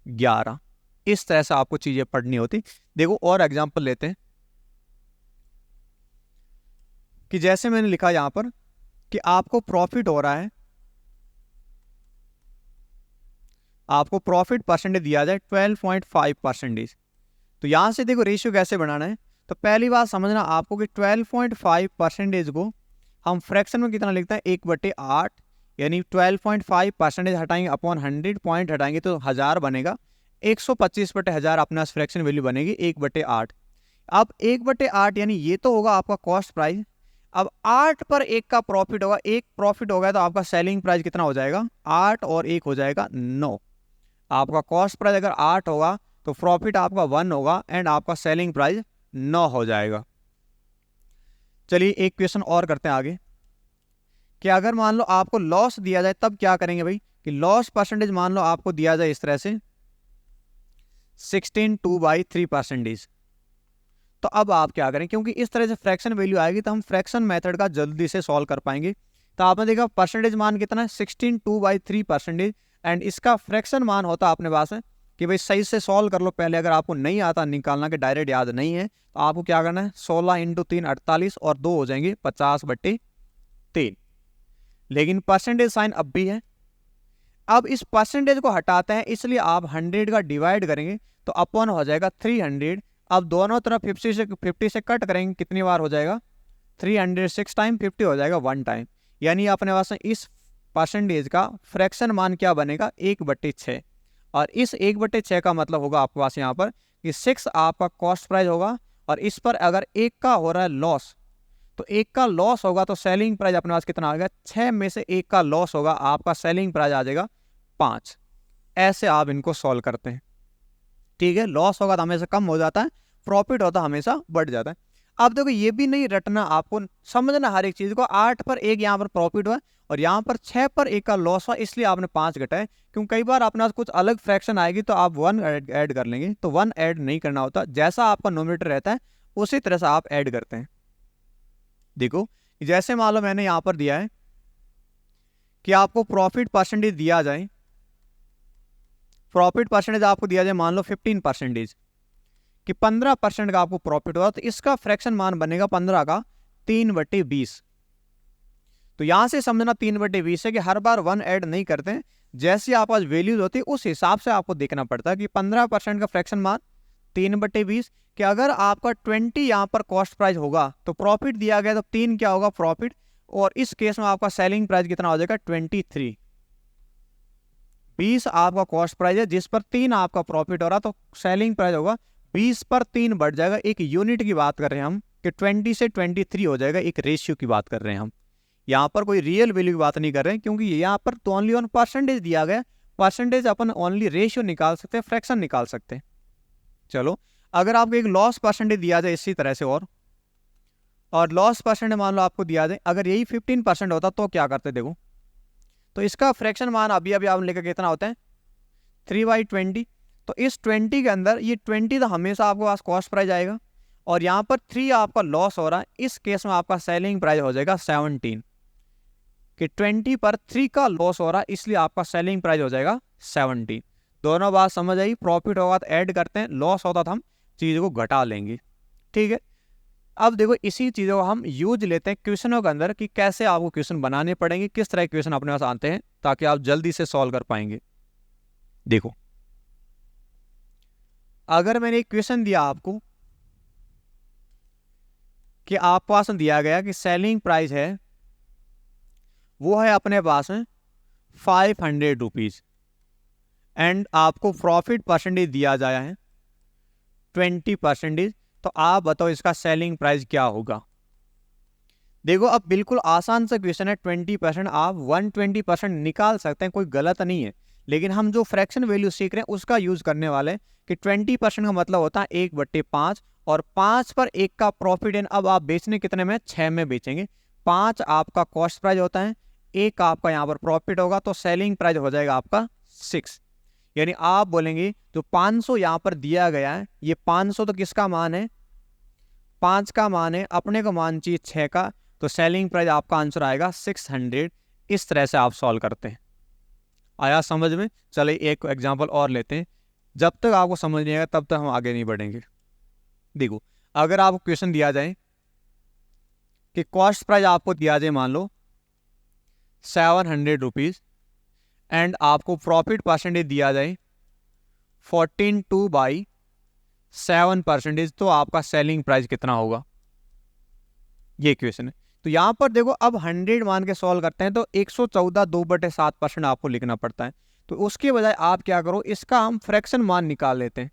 Speaker 1: 11। इस तरह से आपको चीजें पढ़नी होती। देखो और एग्जांपल लेते हैं कि जैसे मैंने लिखा यहां पर कि आपको प्रॉफिट हो रहा है, आपको प्रॉफिट परसेंटेज दिया जाए 12.5%, तो यहां से देखो रेशियो कैसे बनाना है। तो पहली बात समझना आपको कि 12.5% को हम फ्रैक्शन में कितना लिखते हैं 1/8, यानी 12.5% हटाएंगे अपॉन 100 पॉइंट हटाएंगे तो 1000 बनेगा, 125/1000 अपना फ्रैक्शन वैल्यू बनेगी 1/8। अब 1/8 यानी ये तो होगा आपका कॉस्ट प्राइस। अब 8 पर 1 का प्रॉफिट होगा, 1 प्रॉफिट हो गया तो आपका सेलिंग प्राइस कितना हो जाएगा 8 और 1 हो जाएगा 9। आपका कॉस्ट प्राइस अगर 8 होगा तो प्रॉफिट आपका 1 होगा एंड आपका सेलिंग प्राइस 9 हो जाएगा। चलिए एक क्वेश्चन और करते हैं आगे कि अगर मान लो आपको लॉस दिया जाए तब क्या करेंगे भाई, कि लॉस परसेंटेज मान लो आपको दिया जाए इस तरह से 16/2/3%, तो अब आप क्या करें, क्योंकि इस तरह से फ्रैक्शन वैल्यू आएगी तो हम फ्रैक्शन मेथड का जल्दी से सॉल्व कर पाएंगे। तो आपने देखा परसेंटेज मान कितना है 16/2/3%, एंड इसका फ्रैक्शन मान होता है अपने पास है कि भाई सही से सॉल्व कर लो पहले, अगर आपको नहीं आता निकालना कि डायरेक्ट याद नहीं है तो आपको क्या करना है 16 × 3 48 और 2 हो जाएंगे 50/3, लेकिन परसेंटेज साइन अब भी है। अब इस परसेंटेज को हटाते हैं इसलिए आप 100 का डिवाइड करेंगे तो अपॉन हो जाएगा 300। अब दोनों तरफ 50 से कट करेंगे, कितनी बार हो जाएगा 300, 6 टाइम 50 हो जाएगा 1 टाइम, यानी अपने पास इस परसेंटेज का फ्रैक्शन मान क्या बनेगा 1/6, और इस 1/6 का मतलब होगा आपके पास यहाँ पर कि 6 आपका कॉस्ट प्राइस होगा, और इस पर अगर 1 का हो रहा है लॉस, तो 1 का लॉस होगा तो सेलिंग प्राइस अपने पास कितना आ गया 6 में से 1 का लॉस होगा, आपका सेलिंग प्राइस आ जाएगा 5। ऐसे आप इनको सॉल्व करते हैं, ठीक है। लॉस होगा तो हमेशा कम हो जाता है, प्रॉफिट होता है हमेशा बढ़ जाता है। अब देखो ये भी नहीं रटना, आपको समझना हर एक चीज को। 8 पर 1 यहाँ पर प्रॉफिट हुआ और यहाँ पर 6 पर 1 का लॉस हुआ, इसलिए आपने 5 घटाए, क्योंकि कई बार अपने पास कुछ अलग फ्रैक्शन आएगी तो आप 1 ऐड कर लेंगे, तो 1 ऐड नहीं करना होता, जैसा आपका नोमिनेटर रहता है उसी तरह से आप ऐड करते हैं। देखो जैसे मान लो मैंने यहाँ पर दिया है कि आपको प्रॉफिट परसेंटेज दिया जाए, प्रॉफिट परसेंटेज आपको दिया जाए मान लो 15%, कि 15% का आपको प्रॉफिट होगा, तो इसका फ्रैक्शन मान बनेगा 15 का 3/20। तो यहां से समझना 3/20 है कि हर बार 1 ऐड नहीं करते हैं, जैसी आपके पास वैल्यूज होती है उस हिसाब से आपको देखना पड़ता है कि 15% का फ्रैक्शन मान 3/20, कि अगर आपका 20 यहाँ पर कॉस्ट प्राइस होगा तो प्रॉफिट दिया गया तो 3 क्या होगा प्रॉफिट, और इस केस में आपका सेलिंग प्राइस कितना हो जाएगा 23। 20 आपका कॉस्ट प्राइस है जिस पर 3 आपका प्रॉफिट हो रहा, तो सेलिंग प्राइस होगा 20 पर 3 बढ़ जाएगा। एक यूनिट की बात कर रहे हैं हम कि 20 से 23 हो जाएगा, एक रेशियो की बात कर रहे हैं हम, यहाँ पर कोई रियल वैल्यू की बात नहीं कर रहे हैं, क्योंकि यहाँ पर तो ओनली ऑन परसेंटेज दिया गया, परसेंटेज अपन ओनली रेशियो निकाल सकते हैं, फ्रैक्शन निकाल सकते हैं। चलो अगर आपको एक लॉस परसेंटेज दिया जाए इसी तरह से, और लॉस परसेंटेज मान लो आपको दिया जाए, अगर यही 15% होता तो क्या करते, देखो तो इसका फ्रैक्शन मान अभी अभी आप लेकर कितना होता है 3/20। तो इस 20 के अंदर ये 20 तो हमेशा आपके पास कॉस्ट प्राइस आएगा, और यहाँ पर 3 आपका लॉस हो रहा है, इस केस में आपका सेलिंग प्राइस हो जाएगा 17, कि 20 पर 3 का लॉस हो रहा है इसलिए आपका सेलिंग प्राइस हो जाएगा 17। दोनों बात समझ आई, प्रॉफिट होगा तो ऐड करते हैं, लॉस होता तो हम चीज़ को घटा लेंगे, ठीक है। अब देखो इसी चीज़ों को हम यूज लेते हैं क्वेश्चनों के अंदर, कि कैसे आपको क्वेश्चन बनाने पड़ेंगे, किस तरह के क्वेश्चन अपने पास आते हैं ताकि आप जल्दी से सॉल्व कर पाएंगे। देखो अगर मैंने एक क्वेश्चन दिया आपको कि आपके पास दिया गया कि सेलिंग प्राइस है वो है अपने पास में 500 रुपीज, एंड आपको प्रॉफिट परसेंटेज दिया जाया है 20%, तो आप बताओ इसका सेलिंग प्राइस क्या होगा। देखो अब बिल्कुल आसान सा क्वेश्चन है, 20% आप 120% निकाल सकते हैं, कोई गलत नहीं है, लेकिन हम जो फ्रैक्शन वैल्यू सीख रहे हैं उसका यूज करने वाले हैं, कि 20% का मतलब होता है 1/5, और 5 पर 1 का प्रॉफिट है। अब आप बेचने कितने में, 6 में बेचेंगे, 5 आपका कॉस्ट प्राइस होता है, 1 आपका यहाँ पर प्रॉफिट होगा, तो सेलिंग प्राइस हो जाएगा आपका 6। यानी आप बोलेंगे जो 500 यहाँ पर दिया गया है, ये 500 तो किसका मान है, 5 का मान है, अपने को मान चाहिए 6 का, तो सेलिंग प्राइस आपका आंसर आएगा 600। इस तरह से आप सॉल्व करते हैं। आया समझ में। चलिए एक एग्जांपल और लेते हैं, जब तक आपको समझ नहीं आएगा तब तक हम आगे नहीं बढ़ेंगे। देखो अगर आपको क्वेश्चन दिया जाए कि कॉस्ट प्राइस आपको दिया जाए मान लो 700 रुपीज, एंड आपको प्रॉफिट परसेंटेज दिया जाए 14/7%, तो आपका सेलिंग प्राइस कितना होगा, ये क्वेश्चन है। तो यहां पर देखो अब 100 मान के सॉल्व करते हैं तो 114 2/7% आपको लिखना पड़ता है, तो उसके बजाय आप क्या करो, इसका हम फ्रैक्शन मान निकाल लेते हैं,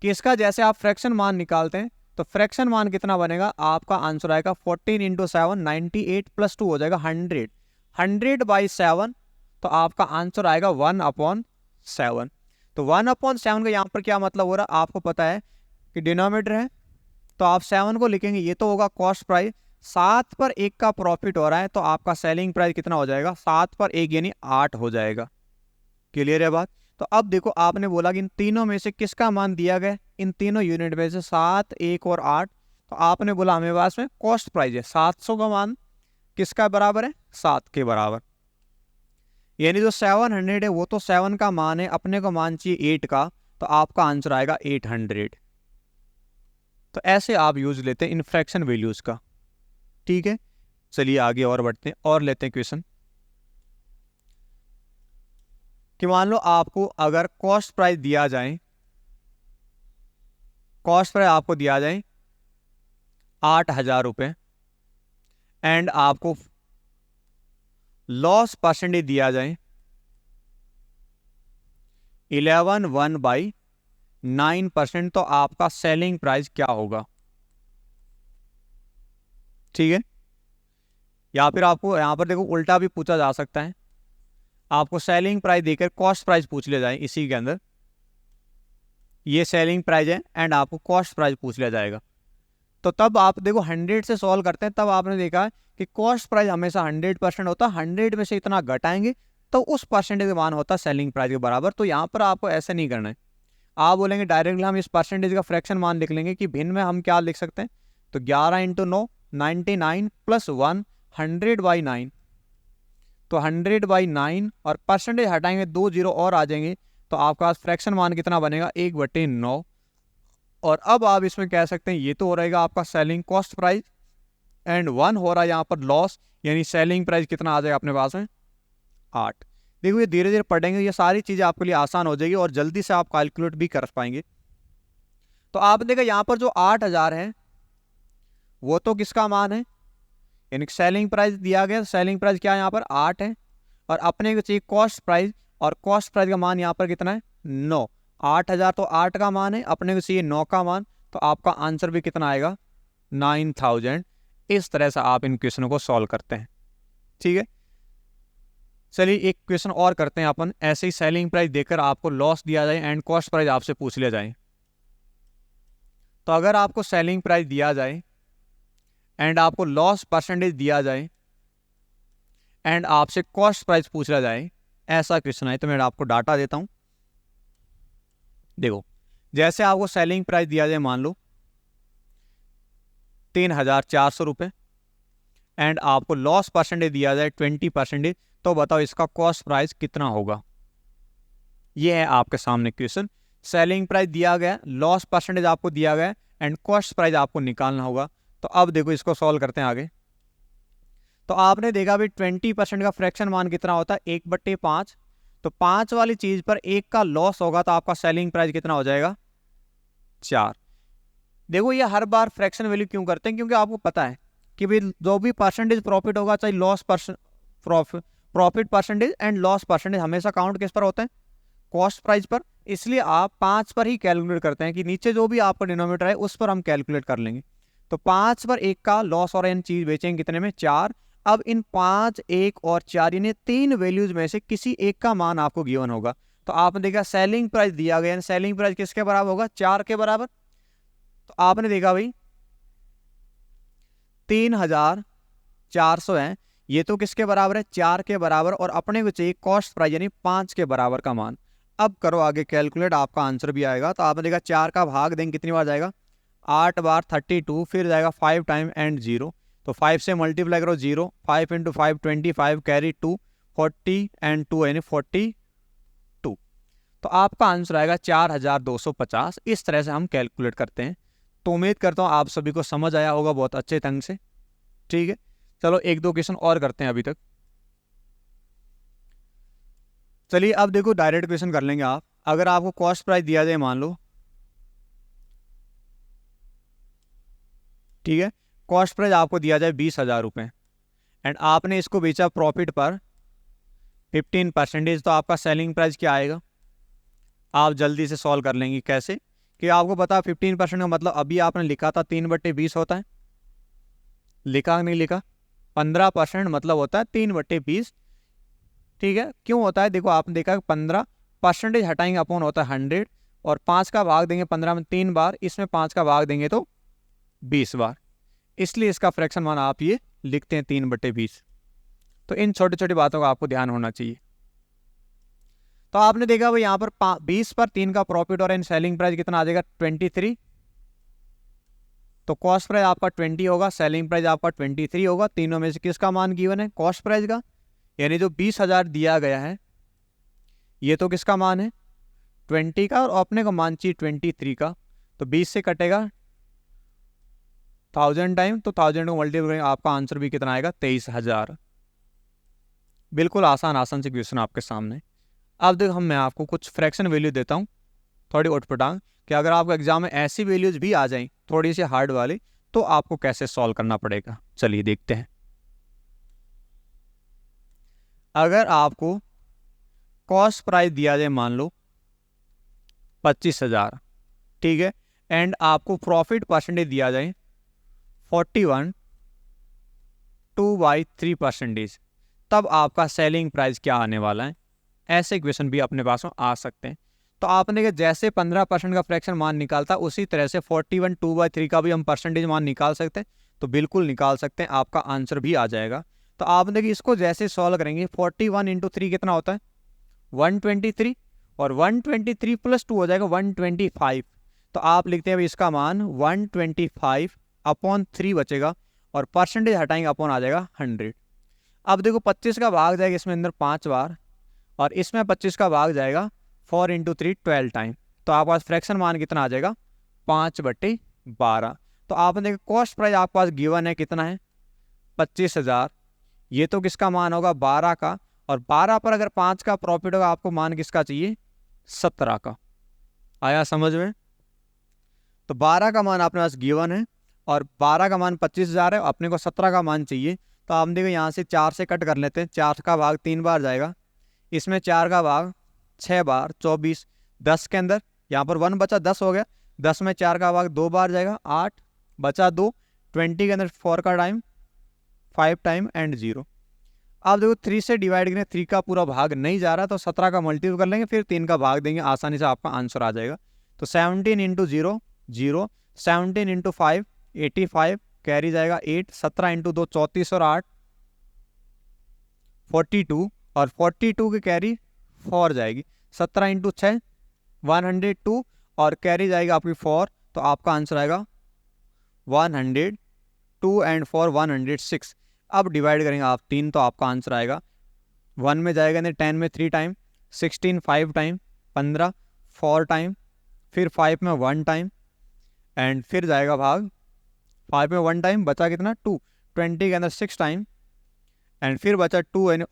Speaker 1: कि इसका जैसे आप फ्रैक्शन मान निकालते हैं तो फ्रैक्शन मान कितना बनेगा, आपका आंसर आएगा 14 × 7 98 + 2 हो जाएगा 100, 100/7, तो आपका आंसर आएगा 1/7। तो 1/7 का यहाँ पर क्या मतलब हो रहा है, आपको पता है कि डिनोमिनेटर है, तो आप 7 को लिखेंगे, ये तो होगा कॉस्ट प्राइस, 7 पर 1 का प्रॉफिट हो रहा है, तो आपका सेलिंग प्राइस कितना हो जाएगा, 7 पर 1 यानी 8 हो जाएगा। क्लियर है बात। तो अब देखो आपने बोला कि इन तीनों में से किसका मान दिया गया, इन तीनों यूनिट में से 7 1 और 8, तो आपने बोला हमें पास में कॉस्ट प्राइस है, 700 का मान किसका बराबर है, 7 के बराबर, यानी जो 700 है वो तो 7 का मान है, अपने को मान चाहिए 8 का, तो आपका आंसर आएगा 800। तो ऐसे आप यूज लेते हैं इन फ्रैक्शन वैल्यूज का, ठीक है। चलिए आगे और बढ़ते हैं और लेते हैं क्वेश्चन, कि मान लो आपको अगर कॉस्ट प्राइस दिया जाए, कॉस्ट प्राइस आपको दिया जाए 8,000 रुपये, एंड आपको लॉस परसेंटेज दिया जाए 11/9%, तो आपका सेलिंग प्राइस क्या होगा, ठीक है। या फिर आपको यहां पर देखो उल्टा भी पूछा जा सकता है, आपको सेलिंग प्राइस देकर कॉस्ट प्राइस पूछ लिया जाए, इसी के अंदर ये सेलिंग प्राइस है एंड आपको कॉस्ट प्राइस पूछ लिया जाएगा, तो तब आप देखो 100 से सॉल्व करते हैं, तब आपने देखा कि कॉस्ट प्राइस हमेशा 100% होता है, 100 में से इतना घटाएंगे तो उस परसेंटेज का मान होता है सेलिंग प्राइस के बराबर। तो यहाँ पर आपको ऐसे नहीं करना है, आप बोलेंगे डायरेक्टली हम इस परसेंटेज का फ्रैक्शन मान लिख लेंगे, कि भिन्न में हम क्या लिख सकते हैं, तो 11 × 9 99 प्लस 1 100/9, तो 100/9 और परसेंटेज हटाएंगे 2 जीरो और आ जाएंगे, तो आपका फ्रैक्शन मान कितना बनेगा 1/9। और अब आप इसमें कह सकते हैं ये तो हो रहेगा आपका सेलिंग कॉस्ट प्राइस एंड 1 हो रहा है यहाँ पर लॉस, यानी सेलिंग प्राइस कितना आ जाएगा अपने पास में 8। देखो ये धीरे धीरे पढ़ेंगे, ये सारी चीज़ें आपके लिए आसान हो जाएगी और जल्दी से आप कैलकुलेट भी कर पाएंगे। तो आप देखो यहाँ पर जो 8000 है वो तो किसका मान है, यानी सेलिंग प्राइस दिया गया, सेलिंग प्राइस क्या है यहाँ पर 8 है, और अपने को चाहिए कॉस्ट प्राइस, और कॉस्ट प्राइस का मान यहाँ पर कितना है 9। 8000 तो 8 का मान है, अपने को चाहिए 9 का मान, तो आपका आंसर भी कितना आएगा 9000। इस तरह से आप इन क्वेश्चनों को सॉल्व करते हैं। ठीक है, चलिए एक क्वेश्चन और करते हैं अपन। ऐसे ही सेलिंग प्राइस देकर आपको लॉस दिया जाए एंड कॉस्ट प्राइस आपसे पूछ लिया जाए। तो अगर आपको सेलिंग प्राइस दिया जाए एंड आपको लॉस परसेंटेज दिया जाए एंड आपसे कॉस्ट प्राइस पूछ लिया जाए, ऐसा क्वेश्चन है, तो मैं आपको डाटा देता हूं। देखो जैसे आपको सेलिंग प्राइस दिया जाए मान लो 3400 रुपये एंड आपको लॉस परसेंटेज दिया जाए 20%, तो बताओ इसका कॉस्ट प्राइस कितना होगा। ये है आपके सामने क्वेश्चन। सेलिंग प्राइस दिया गया, लॉस परसेंटेज आपको दिया गया एंड कॉस्ट प्राइस आपको निकालना होगा। तो अब देखो इसको सॉल्व करते हैं आगे। तो आपने देखा भाई 20% का फ्रैक्शन मान कितना होता है 1/5, तो 5 वाली चीज पर 1 का लॉस होगा, तो आपका सेलिंग प्राइस कितना हो जाएगा 4। देखो ये हर बार फ्रैक्शन वैल्यू क्यों करते हैं, क्योंकि आपको पता है कि भाई जो भी परसेंटेज प्रॉफिट होगा, चाहे loss profit percentage and loss percentage हमेशा काउंट किस पर होते हैं कॉस्ट प्राइस पर, इसलिए आप 5 पर ही कैलकुलेट करते हैं कि नीचे जो भी आपका डिनोमिनेटर है उस पर हम कैलकुलेट कर लेंगे। तो 5 पर 1 का लॉस और इन चीज बेचेंगे कितने में 4। अब इन 5, 1 और 4 यानी 3 वैल्यूज में से किसी एक का मान आपको गिवन होगा। तो आपने देखा सेलिंग प्राइस दिया गया, सेलिंग प्राइस किसके बराबर होगा 4 के बराबर। तो आपने देखा भाई 3400 है, ये तो किसके बराबर है 4 के बराबर, और अपने को चाहिए कॉस्ट प्राइस यानी 5 के बराबर का मान। अब करो आगे कैलकुलेट, आपका आंसर भी आएगा। तो आपने देखा 4 का भाग देंगे कितनी बार जाएगा 8 बार 32, फिर जाएगा 5 टाइम एंड 0, तो 5 से मल्टीप्लाई करो 0, 5 × 5 25 कैरी 2 40 एंड 2 यानी 42। तो आपका आंसर आएगा 4250। इस तरह से हम कैलकुलेट करते हैं। तो उम्मीद करता हूँ आप सभी को समझ आया होगा बहुत अच्छे ढंग से। ठीक है, चलो एक दो क्वेश्चन और करते हैं अभी तक। चलिए अब देखो डायरेक्ट क्वेश्चन कर लेंगे आप। अगर आपको कॉस्ट प्राइस दिया जाए मान लो, ठीक है, कॉस्ट प्राइस आपको दिया जाए 20,000 रुपये एंड आपने इसको बेचा प्रॉफिट पर 15%, तो आपका सेलिंग प्राइस क्या आएगा। आप जल्दी से सॉल्व कर लेंगे। कैसे कि आपको पता 15% का मतलब अभी आपने लिखा था 3/20 होता है, लिखा नहीं लिखा 15% मतलब होता है 3/20। ठीक है, क्यों होता है देखो आपने देखा 15% हटाएंगे अपॉन होता है 100, और 5 का भाग देंगे 15 में 3 बार, इसमें 5 का भाग देंगे तो 20 बार, इसलिए इसका फ्रैक्शन मान आप ये लिखते हैं 3/20। तो इन छोटी छोटी बातों का आपको ध्यान होना चाहिए। तो आपने देखा भाई यहाँ पर 20 पर 3 का प्रॉफिट और इन सेलिंग प्राइस कितना आ जाएगा 23। तो कॉस्ट प्राइस आपका 20 होगा, सेलिंग प्राइस आपका 23 होगा। तीनों में से किसका मान गिवन है कॉस्ट प्राइस का, यानी जो 20,000 दिया गया है ये तो किसका मान है 20 का, और अपने को मान चाहिए 23 का। तो 20 से कटेगा 1000 टाइम, तो 1000 को मल्टीप्लाई करेंगे, आपका आंसर भी कितना आएगा 23,000। बिल्कुल आसान से क्वेश्चन आपके सामने। अब देखो मैं आपको कुछ फ्रैक्शन वैल्यू देता हूँ थोड़ी उठपटांग, कि अगर आपको एग्जाम में ऐसी वैल्यूज भी आ जाएं थोड़ी सी हार्ड वाली, तो आपको कैसे सॉल्व करना पड़ेगा। चलिए देखते हैं। अगर आपको कॉस्ट प्राइस दिया जाए मान लो 25,000, ठीक है, एंड आपको प्रॉफिट परसेंटेज दिया जाए 41 2/3%, तब आपका सेलिंग प्राइस क्या आने वाला है। ऐसे क्वेश्चन भी अपने पास में आ सकते हैं। तो आपने जैसे 15% का फ्रैक्शन मान निकालता, उसी तरह से 41 2/3 का भी हम परसेंटेज मान निकाल सकते हैं। तो बिल्कुल निकाल सकते हैं, आपका आंसर भी आ जाएगा। तो आपने कि इसको जैसे सॉल्व करेंगे 41 × 3 कितना होता है 123, और 123 + 2 हो जाएगा 125। तो आप लिखते हैं इसका मान 125/3 बचेगा, और परसेंटेज हटाएंगे अपॉन आ जाएगा 100। अब देखो 25 का भाग जाएगा इसमें अंदर 5 बार, और इसमें 25 का भाग जाएगा 4 × 3 12 टाइम। तो आपके पास फ्रैक्शन मान कितना आ जाएगा 5/12। तो आपने देखा कॉस्ट प्राइस आपके पास गिवन है कितना है 25,000। ये तो किसका मान होगा 12 का, और 12 पर अगर 5 का प्रॉफिट होगा आपको मान किसका चाहिए 17 का। आया समझ में? तो 12 का मान अपने पास गिवन है और 12 का मान 25,000 है, अपने को 17 का मान चाहिए। तो आप देखो यहाँ से 4 से कट कर लेते हैं, 4 का भाग 3 बार जाएगा, इसमें 4 का भाग 6 बार 24, 10 के अंदर यहाँ पर 1 बचा 10 हो गया, 10 में 4 का भाग 2 बार जाएगा 8 बचा 2, 20 के अंदर 4 का टाइम 5 टाइम एंड 0। आप देखो 3 से डिवाइड करें, 3 का पूरा भाग नहीं जा रहा तो 17 का मल्टीप्लाई कर लेंगे, फिर 3 का भाग देंगे, आसानी से आपका आंसर आ जाएगा। तो 17 × 0 0, 17 × 5 85, कैरी जाएगा 8, 17 × 2 34 और 8 42, और 42 की कैरी 4 जाएगी, 17 × 6 102 और कैरी जाएगी आपकी 4। तो आपका आंसर आएगा 102 एंड 4 106। अब डिवाइड करेंगे आप 3 तो आपका आंसर आएगा 1 में जाएगा नहीं, 10 में 3 टाइम, 16 5 टाइम, 15 4 टाइम, फिर 5 में 1 टाइम एंड फिर जाएगा भाग 5 में 1 टाइम, बचा कितना 2, 20 के अंदर 6 टाइम एंड फिर बचा 2, यानी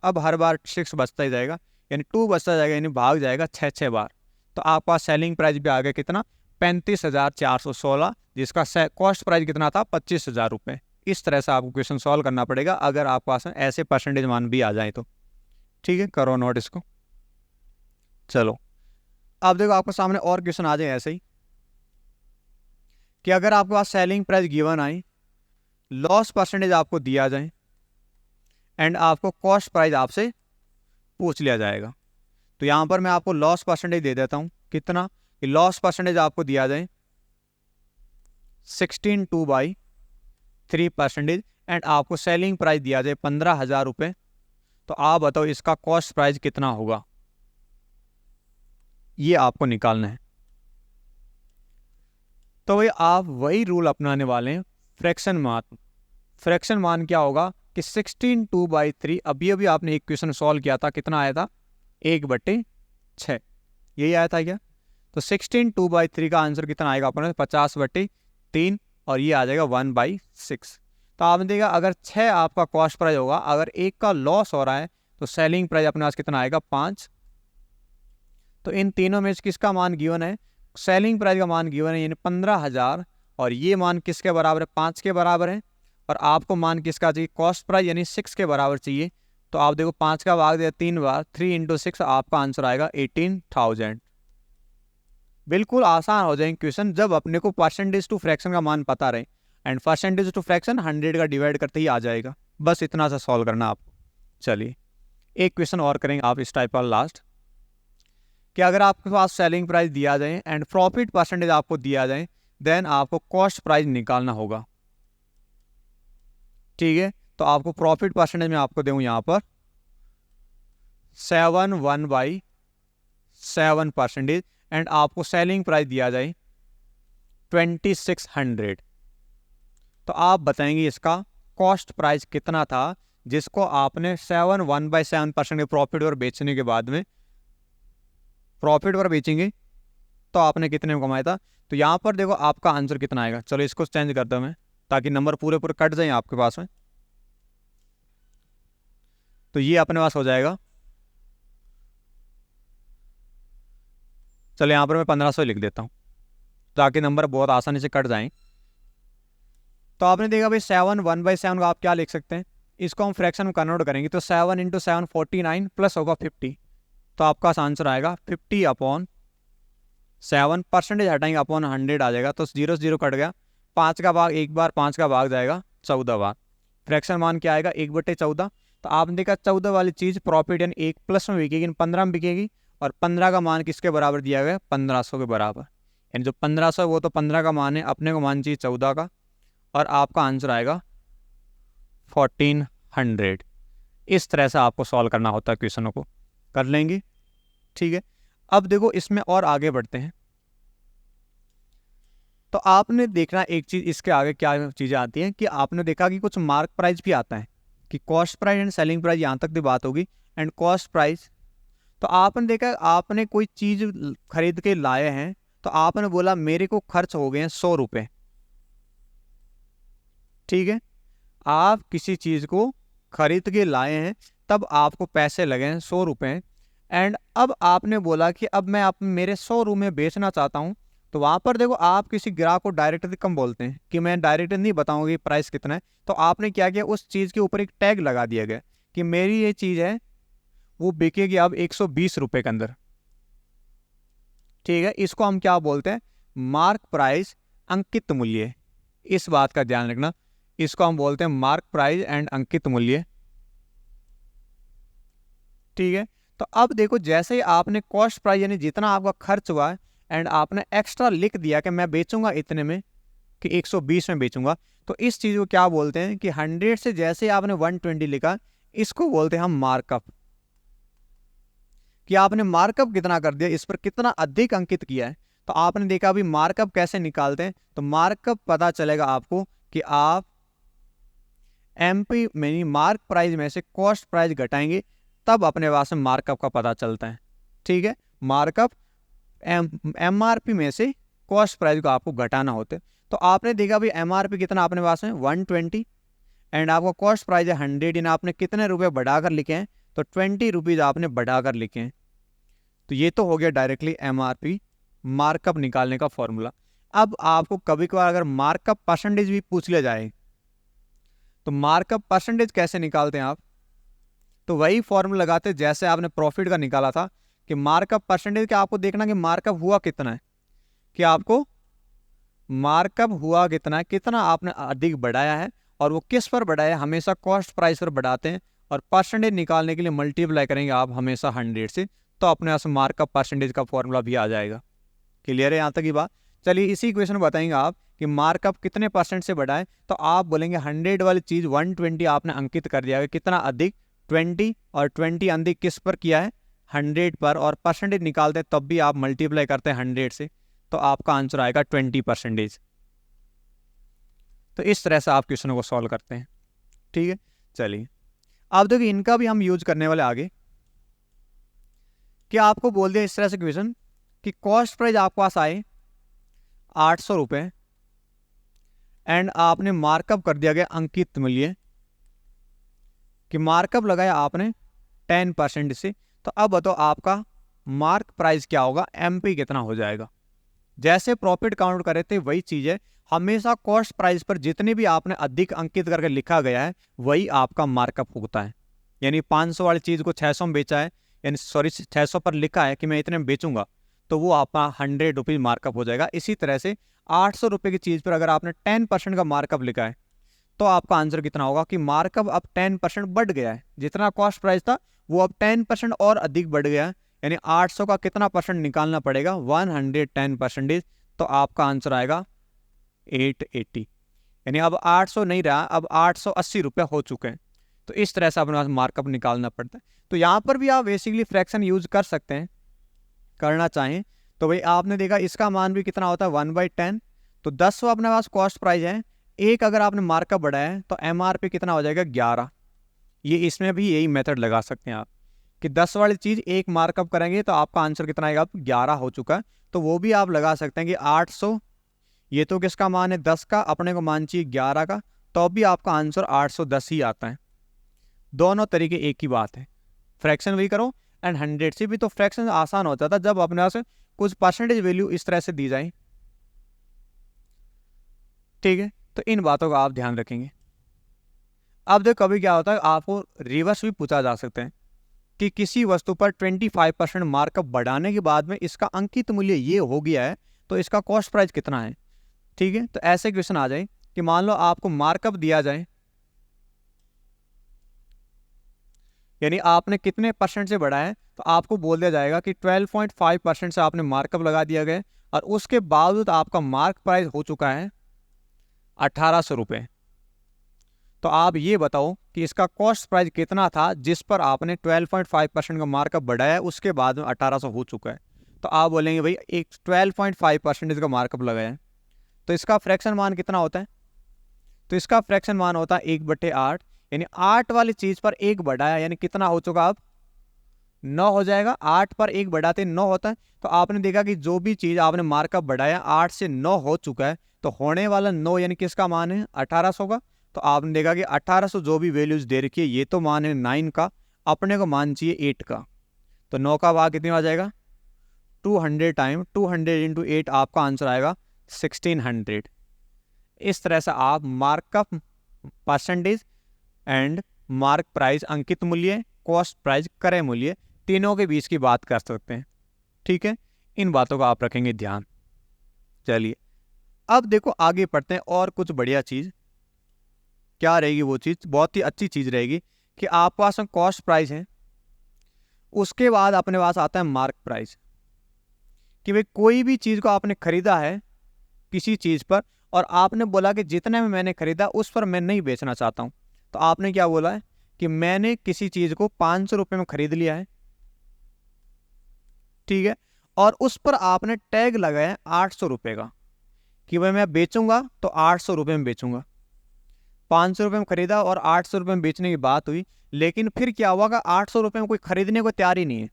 Speaker 1: अब हर बार 6 बचता ही जाएगा, यानी 2 बचता जाएगा, यानी भाग जाएगा 6 बार। तो आपके पास सेलिंग प्राइस भी आ गया कितना 35,416, जिसका कॉस्ट प्राइस कितना था 25,000 रुपये। इस तरह से आपको क्वेश्चन सॉल्व करना पड़ेगा अगर आपके पास ऐसे परसेंटेज मान भी आ जाए तो। ठीक है, करो नोट इसको। चलो अब देखो आपके सामने और क्वेश्चन आ जाए ऐसे ही कि अगर आपके पास सेलिंग प्राइस गिवन आई, लॉस परसेंटेज आपको दिया जाए एंड आपको कॉस्ट प्राइस आपसे पूछ लिया जाएगा। तो यहां पर मैं आपको लॉस परसेंटेज दे देता हूं, कितना कि लॉस परसेंटेज आपको दिया जाए 16/3% एंड आपको सेलिंग प्राइस दिया जाए 15,000 रुपये। तो आप बताओ इसका कॉस्ट प्राइस कितना होगा, ये आपको निकालना है। तो भाई आप वही रूल अपनाने वाले हैं फ्रैक्शन मान। फ्रैक्शन मान क्या होगा कि 16/2/3। अभी अभी आपने एक क्वेश्चन सॉल्व किया था, कितना आया था 1/6, यही आया था क्या? तो 16/2/3 का आंसर कितना आएगा अपने 50/3 और ये आ जाएगा 1/6। तो आपने देखा अगर 6 आपका कॉस्ट प्राइस होगा, अगर 1 का लॉस हो रहा है तो सेलिंग प्राइस अपने पास कितना आएगा 5। तो इन तीनों में किसका मान गिवन है, सेलिंग प्राइस का मान गिवन है यानी 15,000, और ये मान किसके बराबर है 5 के बराबर है, और आपको मान किसका चाहिए कॉस्ट प्राइस यानी 6 के बराबर चाहिए। तो आप देखो 5 का भाग दिया 3 बार, 3 × 6 आपका आंसर आएगा 18,000। बिल्कुल आसान हो जाएंगे क्वेश्चन जब अपने को परसेंटेज टू फ्रैक्शन का मान पता रहे, एंड परसेंटेज टू फ्रैक्शन 100 का डिवाइड करते ही आ जाएगा, बस इतना सा सॉल्व करना आपको। चलिए एक क्वेश्चन और करेंगे आप इस टाइप का लास्ट, कि अगर आपके पास सेलिंग प्राइस दिया जाए एंड प्रॉफिट परसेंटेज आपको दिया जाए, देन आपको कॉस्ट प्राइस निकालना होगा। ठीक है, तो आपको प्रॉफिट परसेंटेज में आपको दूं यहां पर 7/7% एंड आपको सेलिंग प्राइस दिया जाए 2600। तो आप बताएंगे इसका कॉस्ट प्राइस कितना था जिसको आपने 1/7% के प्रॉफिट पर बेचने के बाद में, प्रॉफिट पर बेचेंगे तो आपने कितने में कमाया था। तो यहां पर देखो आपका आंसर कितना आएगा। चलो इसको चेंज करता हूं मैं ताकि नंबर पूरे पूरे कट जाए आपके पास में। तो ये अपने पास हो जाएगा, चलो यहां पर मैं 1500 लिख देता हूं ताकि नंबर बहुत आसानी से कट जाएं। तो आपने देखा भाई 7 1/7 को आप क्या लिख सकते हैं, इसको हम फ्रैक्शन में कन्वर्ट करेंगे तो 7 × 7 49 प्लस होगा 50। तो आपका आंसर आएगा 50/7, परसेंटेज हटाएंगे अपॉन 100 आ जाएगा, तो 0 से 0 कट गया, 5 का भाग एक बार, 5 का भाग जाएगा 14 बार। फ्रैक्शन मान क्या आएगा 1/14। तो आपने देखा 14 वाली चीज़ प्रॉफिट यानी 1 प्लस में बिकेगी, 15 में बिकेगी, और 15 का मान किसके बराबर दिया गया 1500 के बराबर, यानी जो 1500 है वो तो 15 का मान है, अपने को मान चाहिए 14 का, और आपका आंसर आएगा 1400। इस तरह से आपको सॉल्व करना होता है क्वेश्चनों को, कर लेंगे। ठीक है, अब देखो इसमें और आगे बढ़ते हैं। तो तो आपने देखना एक चीज़ इसके आगे क्या चीज़ें आती हैं कि आपने देखा कि कुछ मार्क प्राइस भी आता है कि cost price and selling price, यहाँ तक की बात होगी, एंड कॉस्ट प्राइस। तो आपने देखा आपने कोई चीज़ खरीद के लाए हैं, तो आपने बोला मेरे को खर्च हो गए हैं 100 रुपये, ठीक है। आप किसी चीज़ को खरीद के लाए हैं, तब आपको पैसे लगे हैं 100 रुपये, एंड अब आपने बोला कि अब मैं आप मेरे 100 रुपये में बेचना चाहता हूँ। तो वहाँ पर देखो आप किसी ग्राहक को डायरेक्टली कम बोलते हैं कि मैं डायरेक्ट नहीं बताऊँगा कि प्राइस कितना है। तो आपने क्या किया, उस चीज़ के ऊपर एक टैग लगा दिया गया कि मेरी ये चीज़ है वो बिकेगी अब 120 रुपये के अंदर, ठीक है। इसको हम क्या बोलते हैं, मार्क प्राइस, अंकित मूल्य। इस बात का ध्यान रखना, इसको हम बोलते हैं मार्क प्राइस एंड अंकित मूल्य, ठीक है। तो अब देखो जैसे ही आपने कॉस्ट प्राइस यानी जितना आपका खर्च हुआ है एंड आपने एक्स्ट्रा लिख दिया कि मैं बेचूंगा इतने में, कि 120 में बेचूंगा, तो इस चीज़ को क्या बोलते हैं कि 100 से जैसे आपने 120 लिखा, इसको बोलते हैं हम मार्कअप। कि आपने मार्कअप कितना कर दिया, इस पर कितना अधिक अंकित किया है। तो आपने देखा अभी मार्कअप कैसे निकालते हैं, तो मार्कअप पता चलेगा आपको कि आप एमपी यानी मार्क प्राइस में से कॉस्ट प्राइस घटाएंगे, तब अपने पास में मार्कअप का पता चलता है, ठीक है। मार्कअप एमआरपी में से कॉस्ट प्राइस को आपको घटाना होता है। तो आपने देखा भाई एमआरपी कितना अपने पास में 120 एंड आपका कॉस्ट प्राइस है 100, इन आपने कितने रुपए बढ़ाकर लिखे हैं, तो 20 रुपीज़ आपने बढ़ाकर लिखे हैं। तो ये तो हो गया डायरेक्टली एमआरपी मार्कअप निकालने का फॉर्मूला। अब आपको कभी कभार अगर मार्कअप परसेंटेज भी पूछ लिया जाए, तो मार्कअप परसेंटेज कैसे निकालते हैं आप, तो वही फॉर्मूला लगाते हैं जैसे आपने प्रॉफिट का निकाला था कि मार्कअप परसेंटेज का आपको देखना कि मार्कअप हुआ कितना है, कि आपको मार्कअप हुआ कितना है, कितना आपने अधिक बढ़ाया है और वो किस पर बढ़ाया है। हमेशा कॉस्ट प्राइस पर बढ़ाते हैं और परसेंटेज निकालने के लिए मल्टीप्लाई करेंगे आप हमेशा 100 से, तो अपने पास मार्कअप परसेंटेज का फॉर्मूला भी आ जाएगा। क्लियर है यहाँ तक की बात। चलिए इसी क्वेश्चन में बताएंगे आप कि मार्कअप कितने परसेंट से बढ़ा है, तो आप बोलेंगे 100 वाली चीज़ 120 आपने अंकित कर दिया है, कितना अधिक 20, और 20 अधिक किस पर किया है 100 पर, और परसेंटेज निकालते हैं तब भी आप मल्टीप्लाई करते हैं 100 से, तो आपका आंसर आएगा 20%। तो इस तरह से आप क्वेश्चनों को सॉल्व करते हैं, ठीक है। चलिए अब देखिए इनका भी हम यूज करने वाले आगे, कि आपको बोल दिया इस तरह से क्वेश्चन कि कॉस्ट प्राइस आपके पास आए 800 रुपये एंड आपने मार्कअप कर दिया गया अंकित मूल्य, कि मार्कअप लगाया आपने 10% से। तो अब बताओ आपका मार्क प्राइस क्या होगा, एमपी कितना हो जाएगा। जैसे प्रॉफिट काउंट करे थे वही चीज़ है, हमेशा कॉस्ट प्राइस पर जितने भी आपने अधिक अंकित करके लिखा गया है वही आपका मार्कअप होता है। यानी 500 वाली चीज़ को 600 में बेचा है, यानी सॉरी 600 पर लिखा है कि मैं इतने में बेचूंगा, तो वो आपका 100 रुपीज़ मार्कअप हो जाएगा। इसी तरह से 800 रुपये की चीज़ पर अगर आपने 10% का मार्कअप लिखा है, तो आपका आंसर कितना होगा कि मार्कअप अब 10% बढ़ गया है, जितना कॉस्ट प्राइस था वो अब 10% और अधिक बढ़ गया है, यानी 800 का कितना परसेंट निकालना पड़ेगा 110%, तो आपका आंसर आएगा 880। यानी अब 800 नहीं रहा, अब 880 रुपये हो चुके हैं। तो इस तरह से अपने पास मार्कअप निकालना पड़ता है। तो यहाँ पर भी आप बेसिकली फ्रैक्शन यूज कर सकते हैं, करना चाहें तो भाई आपने देखा इसका मान भी कितना होता है 1/10, तो 10 अपने पास कॉस्ट प्राइस है, एक अगर आपने मार्कअप बढ़ाया है तो एमआरपी कितना हो जाएगा 11। ये इसमें भी यही मेथड लगा सकते हैं आप कि 10 वाली चीज़ एक मार्कअप करेंगे तो आपका आंसर कितना आएगा, अब 11 हो चुका है। तो वो भी आप लगा सकते हैं कि 800, ये तो किसका मान है 10 का, अपने को मान चाहिए 11 का, तो भी आपका आंसर 810 ही आता है। दोनों तरीके एक ही बात है, फ्रैक्शन भी करो एंड 100 से भी। तो फ्रैक्शन आसान होता था जब अपने पास कुछ परसेंटेज वैल्यू इस तरह से दी जाए, ठीक है। तो इन बातों का आप ध्यान रखेंगे। अब देखो कभी क्या होता है, आपको रिवर्स भी पूछा जा सकता है कि किसी वस्तु पर 25% मार्कअप बढ़ाने के बाद में इसका अंकित मूल्य ये हो गया है, तो इसका कॉस्ट प्राइस कितना है, ठीक है। तो ऐसे क्वेश्चन आ जाए कि मान लो आपको मार्कअप दिया जाए, यानी आपने कितने परसेंट से बढ़ाया है, तो आपको बोल दिया जाएगा कि 12.5% से आपने मार्कअप लगा दिया गया, और उसके बावजूद आपका मार्क प्राइस हो चुका है 1800 रुपये। तो आप ये बताओ कि इसका कॉस्ट प्राइस कितना था जिस पर आपने 12.5% का मार्कअप बढ़ाया, उसके बाद में 1800 हो चुका है। तो आप बोलेंगे भाई एक 12.5% का मार्कअप लगाया है, तो इसका फ्रैक्शन मान कितना होता है? तो इसका फ्रैक्शन मान होता है 1/8, यानी 8 वाली चीज पर 1 बढ़ाया, यानी कितना हो चुका अब? 9 हो जाएगा। 8 पर 1 बढ़ाते 9 होता है। तो आपने देखा कि जो भी चीज आपने मार्कअप बढ़ाया 8 से 9 हो चुका है, तो होने वाला 9 यानी किसका मान है? 1800 का। तो आपने देखा कि 1800 जो भी वैल्यूज दे रखी है, ये तो मान है 9 का, अपने को मान चाहिए 8 का। तो 9 का भाग कितनी आ जाएगा? 200 टाइम 200 इंटू 8, आपका आंसर आएगा 1600। इस तरह से आप markup percentage and mark price अंकित मूल्य, कॉस्ट प्राइस क्रय मूल्य, तीनों के बीच की बात कर सकते हैं। ठीक है, इन बातों का आप रखेंगे ध्यान। चलिए अब देखो आगे पढ़ते हैं, और कुछ बढ़िया चीज क्या रहेगी? वो चीज बहुत ही अच्छी चीज रहेगी कि आपके पास कॉस्ट प्राइस है, उसके बाद अपने पास आता है मार्क प्राइस। कि भाई कोई भी चीज को आपने खरीदा है किसी चीज पर, और आपने बोला कि जितने में मैंने खरीदा उस पर मैं नहीं बेचना चाहता हूं। तो आपने क्या बोला है कि मैंने किसी चीज को 500 रुपये में खरीद लिया है, ठीक है, और उस पर आपने टैग लगाया है 800 रुपये का, कि भाई मैं बेचूंगा तो 800 रुपये में बेचूंगा। 500 रुपये में खरीदा और 800 रुपये में बेचने की बात हुई, लेकिन फिर क्या हुआ कि 800 रुपये में कोई खरीदने को तैयार ही नहीं है,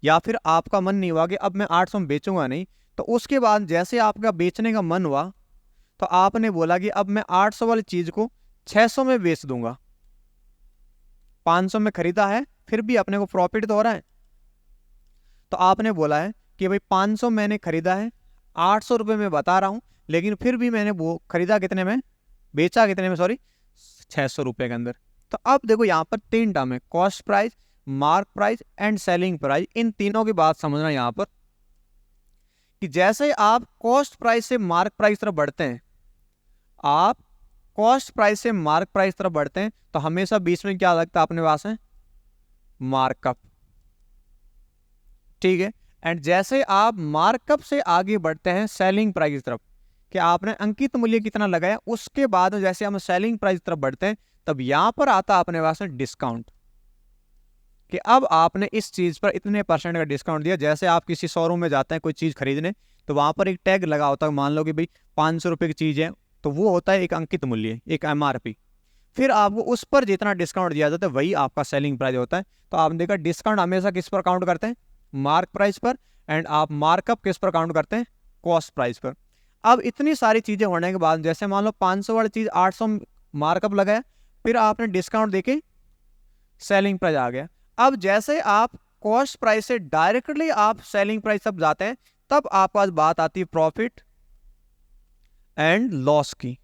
Speaker 1: या फिर आपका मन नहीं हुआ कि अब मैं 800 में बेचूंगा नहीं। तो उसके बाद जैसे आपका बेचने का मन हुआ, तो आपने बोला कि अब मैं 800 वाली चीज को 600 में बेच दूंगा। 500 में खरीदा है, फिर भी अपने को प्रॉफिट तो हो रहा है। तो आपने बोला है कि भाई 500 मैंने खरीदा है, 800 रुपये में बता रहा हूं, लेकिन फिर भी मैंने वो खरीदा कितने में, बेचा कितने में, सॉरी 600 रुपये के अंदर। तो अब देखो यहाँ पर 3 टर्म है, cost price, mark price and selling price. इन तीनों की बात समझना यहाँ पर कि जैसे आप कॉस्ट प्राइस से मार्क प्राइस तरफ बढ़ते हैं, आप कॉस्ट प्राइस से मार्क प्राइस तरफ बढ़ते हैं, तो हमेशा बीच में क्या लगता है अपने पास है? मार्कअप। ठीक है, एंड जैसे आप मार्कअप से आगे बढ़ते हैं सेलिंग प्राइस तरफ, कि आपने अंकित मूल्य कितना लगाया, उसके बाद जैसे हम सेलिंग प्राइस तरफ बढ़ते हैं, तब यहां पर आता अपने पास डिस्काउंट, कि अब आपने इस चीज पर इतने परसेंट का डिस्काउंट दिया। जैसे आप किसी शोरूम में जाते हैं कोई चीज खरीदने, तो वहां पर एक टैग लगा होता है, मान लो कि भाई 500 रुपये की चीज है, तो वो होता है एक अंकित मूल्य, एक MRP। फिर आपको उस पर जितना डिस्काउंट दिया जाता है वही आपका सेलिंग प्राइस होता है। तो आपने देखा डिस्काउंट हमेशा किस पर काउंट करते हैं? मार्क प्राइस पर। एंड आप मार्कअप किस पर काउंट करते हैं? कॉस्ट प्राइस पर। अब इतनी सारी चीजें होने के बाद, जैसे मान लो 500 वाली चीज 800 मार्कअप लगाया, फिर आपने डिस्काउंट देके सेलिंग प्राइस आ गया। अब जैसे आप कॉस्ट प्राइस से डायरेक्टली आप सेलिंग प्राइस तब जाते हैं, तब आपके पास बात आती है प्रॉफिट एंड लॉस की।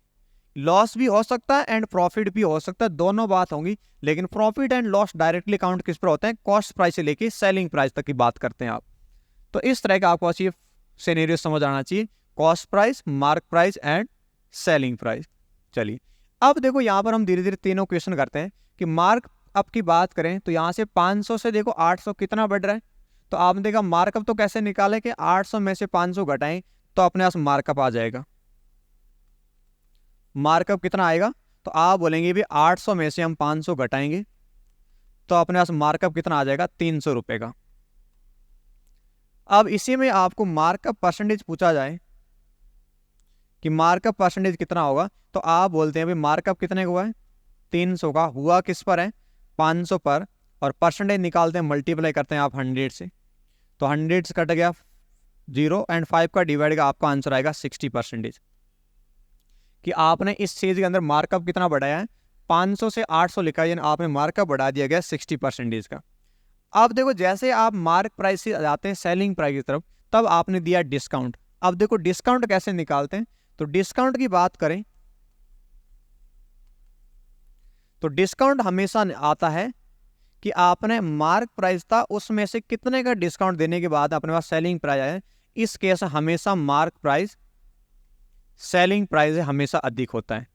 Speaker 1: लॉस भी हो सकता है एंड प्रॉफिट भी हो सकता है, दोनों बात होंगी, लेकिन profit and loss directly count किस पर होते हैं? कॉस्ट प्राइस से लेके सेलिंग प्राइस तक की बात करते हैं आप। तो इस तरह का आपको ये सिनेरियो समझ आना चाहिए, cost price, mark price and selling price. चलिए अब देखो यहाँ पर हम धीरे धीरे तीनों क्वेश्चन करते हैं कि मार्क अप की बात करें तो यहाँ से 500 से देखो 800 कितना बढ़ रहा है। तो आपने देखा मार्कअप तो कैसे निकाले कि 800 में से 500 घटाएं तो अपने पास मार्कअप आ जाएगा। मार्कअप कितना आएगा? तो आप बोलेंगे भी 800 में से हम 500 घटाएंगे तो अपने पास मार्कअप कितना आ जाएगा? 300 रुपये का। अब इसी में आपको मार्कअप परसेंटेज पूछा जाए कि मार्कअप परसेंटेज कितना होगा, तो आप बोलते हैं भाई मार्कअप कितने का हुआ है? 300 का। हुआ किस पर है? 500 पर। और परसेंटेज निकालते हैं, मल्टीप्लाई करते हैं आप 100 से, तो 100 से कट गया 0 एंड 5 का डिवाइड का आपका आंसर आएगा 60%। कि आपने इस चीज के अंदर मार्कअप कितना बढ़ाया है? 500 से 800 लिखा है, आपने मार्कअप बढ़ा दिया गया 60% का। अब देखो जैसे आप मार्क प्राइस से जाते हैं सेलिंग प्राइस की तरफ, तब आपने दिया डिस्काउंट। अब देखो डिस्काउंट कैसे निकालते हैं, तो डिस्काउंट की बात करें तो डिस्काउंट हमेशा आता है कि आपने मार्क प्राइस था उसमें से कितने का डिस्काउंट देने के बाद अपने पास सेलिंग प्राइस आया। इस केस हमेशा मार्क प्राइस सेलिंग प्राइस हमेशा अधिक होता है।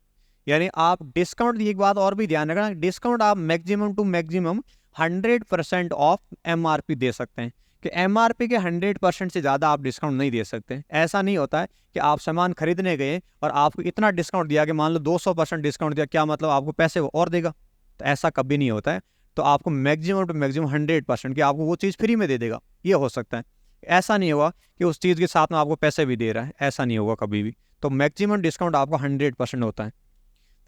Speaker 1: यानी आप डिस्काउंट, एक बात और भी ध्यान रखना, डिस्काउंट आप maximum to maximum 100% off MRP दे सकते हैं, कि MRP के 100% से ज़्यादा आप डिस्काउंट नहीं दे सकते। ऐसा नहीं होता है कि आप सामान खरीदने गए और आपको इतना डिस्काउंट दिया कि मान लो 200% डिस्काउंट दिया, क्या मतलब आपको पैसे और देगा? तो ऐसा कभी नहीं होता है। तो आपको मैक्सिमम टू मैक्सिमम 100% कि आपको वो चीज़ फ्री में दे देगा, ये हो सकता है। ऐसा नहीं होगा कि उस चीज़ के साथ में आपको पैसे भी दे रहा है, ऐसा नहीं होगा कभी भी। तो मैक्सिमम डिस्काउंट आपका 100% होता है।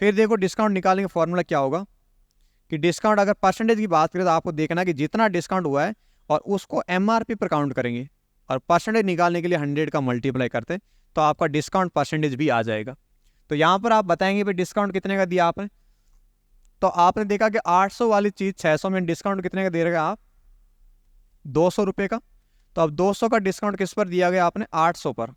Speaker 1: फिर देखो डिस्काउंट निकालने का फॉर्मूला क्या होगा कि डिस्काउंट अगर परसेंटेज की बात करें तो आपको देखना कि जितना डिस्काउंट हुआ है और उसको एमआरपी पर काउंट करेंगे और परसेंटेज निकालने के लिए 100 का मल्टीप्लाई करते हैं तो आपका डिस्काउंट परसेंटेज भी आ जाएगा। तो यहाँ पर आप बताएंगे भाई डिस्काउंट कितने का दिया आपने, तो आपने देखा कि 800 वाली चीज़ 600 में डिस्काउंट कितने का दे रहे हैं आप, 200 रुपये का। तो अब 200 का डिस्काउंट किस पर दिया गया आपने, 800 पर।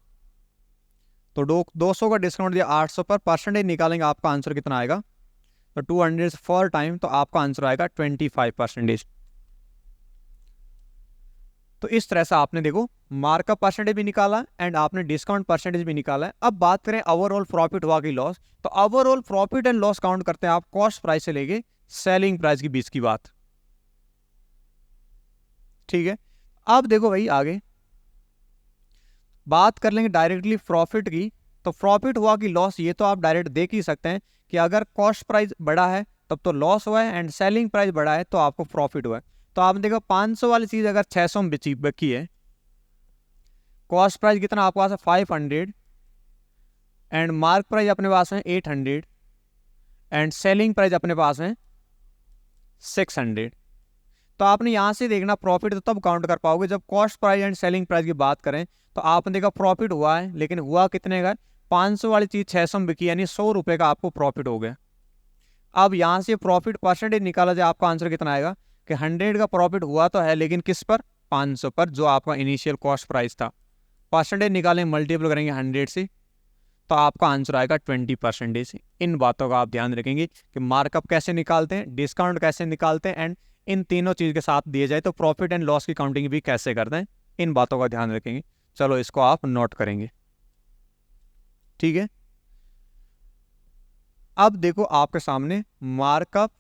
Speaker 1: तो 200 का डिस्काउंट दिया 800 पर, परसेंटेज निकालेंगे आपका आंसर कितना आएगा, तो 200 फॉर टाइम, तो आपका आंसर आएगा 25%। तो इस तरह से आपने देखो मार्कअप परसेंटेज भी निकाला एंड आपने डिस्काउंट परसेंटेज भी निकाला है। अब बात करें ओवरऑल प्रॉफिट हुआ कि लॉस, तो overall profit and loss count करते हैं आप कॉस्ट प्राइस से लेके सेलिंग प्राइस के बीच की बात, ठीक है। अब देखो भाई आगे बात कर लेंगे डायरेक्टली प्रॉफिट की। तो प्रॉफिट हुआ कि लॉस ये तो आप डायरेक्ट देख ही सकते हैं कि अगर कॉस्ट प्राइस बढ़ा है तब तो लॉस हुआ है एंड सेलिंग प्राइस बढ़ा है तो आपको प्रॉफिट हुआ है। तो आपने देखो 500 वाली चीज अगर 600 में बिकी है, कॉस्ट प्राइस कितना आपके पास है 500 एंड मार्क प्राइस अपने पास है 800 एंड सेलिंग प्राइस अपने पास है 600। तो आपने यहाँ से देखना प्रॉफिट तो तब काउंट कर पाओगे जब cost price and selling price की बात करें। तो आपने देखा प्रॉफिट हुआ है लेकिन हुआ कितने का, 500 वाली चीज 600 में बिकी यानी 100 रुपये का आपको प्रॉफिट हो गया। अब यहाँ से प्रॉफिट परसेंटेज निकाला जाए आपका आंसर कितना आएगा कि 100 का प्रॉफिट हुआ तो है लेकिन किस पर, 500 पर, जो आपका इनिशियल कॉस्ट प्राइस था। परसेंटेज निकालें मल्टीपल करेंगे 100 से तो आपका आंसर आएगा 20%। इन बातों का आप ध्यान रखेंगे कि मार्कअप कैसे निकालते हैं, डिस्काउंट कैसे निकालते हैं एंड इन तीनों चीज़ के साथ दिए जाए तो प्रॉफिट एंड लॉस की काउंटिंग भी कैसे करते हैं, इन बातों का ध्यान रखेंगे। चलो इसको आप नोट करेंगे, ठीक है। अब देखो आपके सामने markup,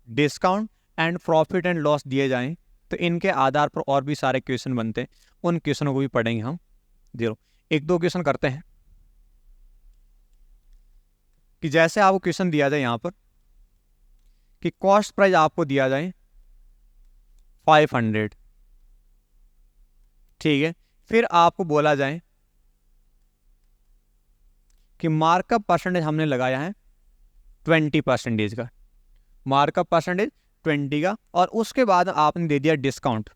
Speaker 1: discount and profit and loss दिए जाएं तो इनके आधार पर और भी सारे क्वेश्चन बनते हैं, उन क्वेश्चनों को भी पढ़ेंगे हम। देखो एक दो क्वेश्चन करते हैं कि जैसे आपको क्वेश्चन दिया जाए यहाँ पर कि कॉस्ट प्राइस आपको दिया जाए 500, ठीक है। फिर आपको बोला जाए कि मार्कअप परसेंटेज हमने लगाया है 20% का, मार्कअप परसेंटेज 20 का, और उसके बाद आपने दे दिया डिस्काउंट,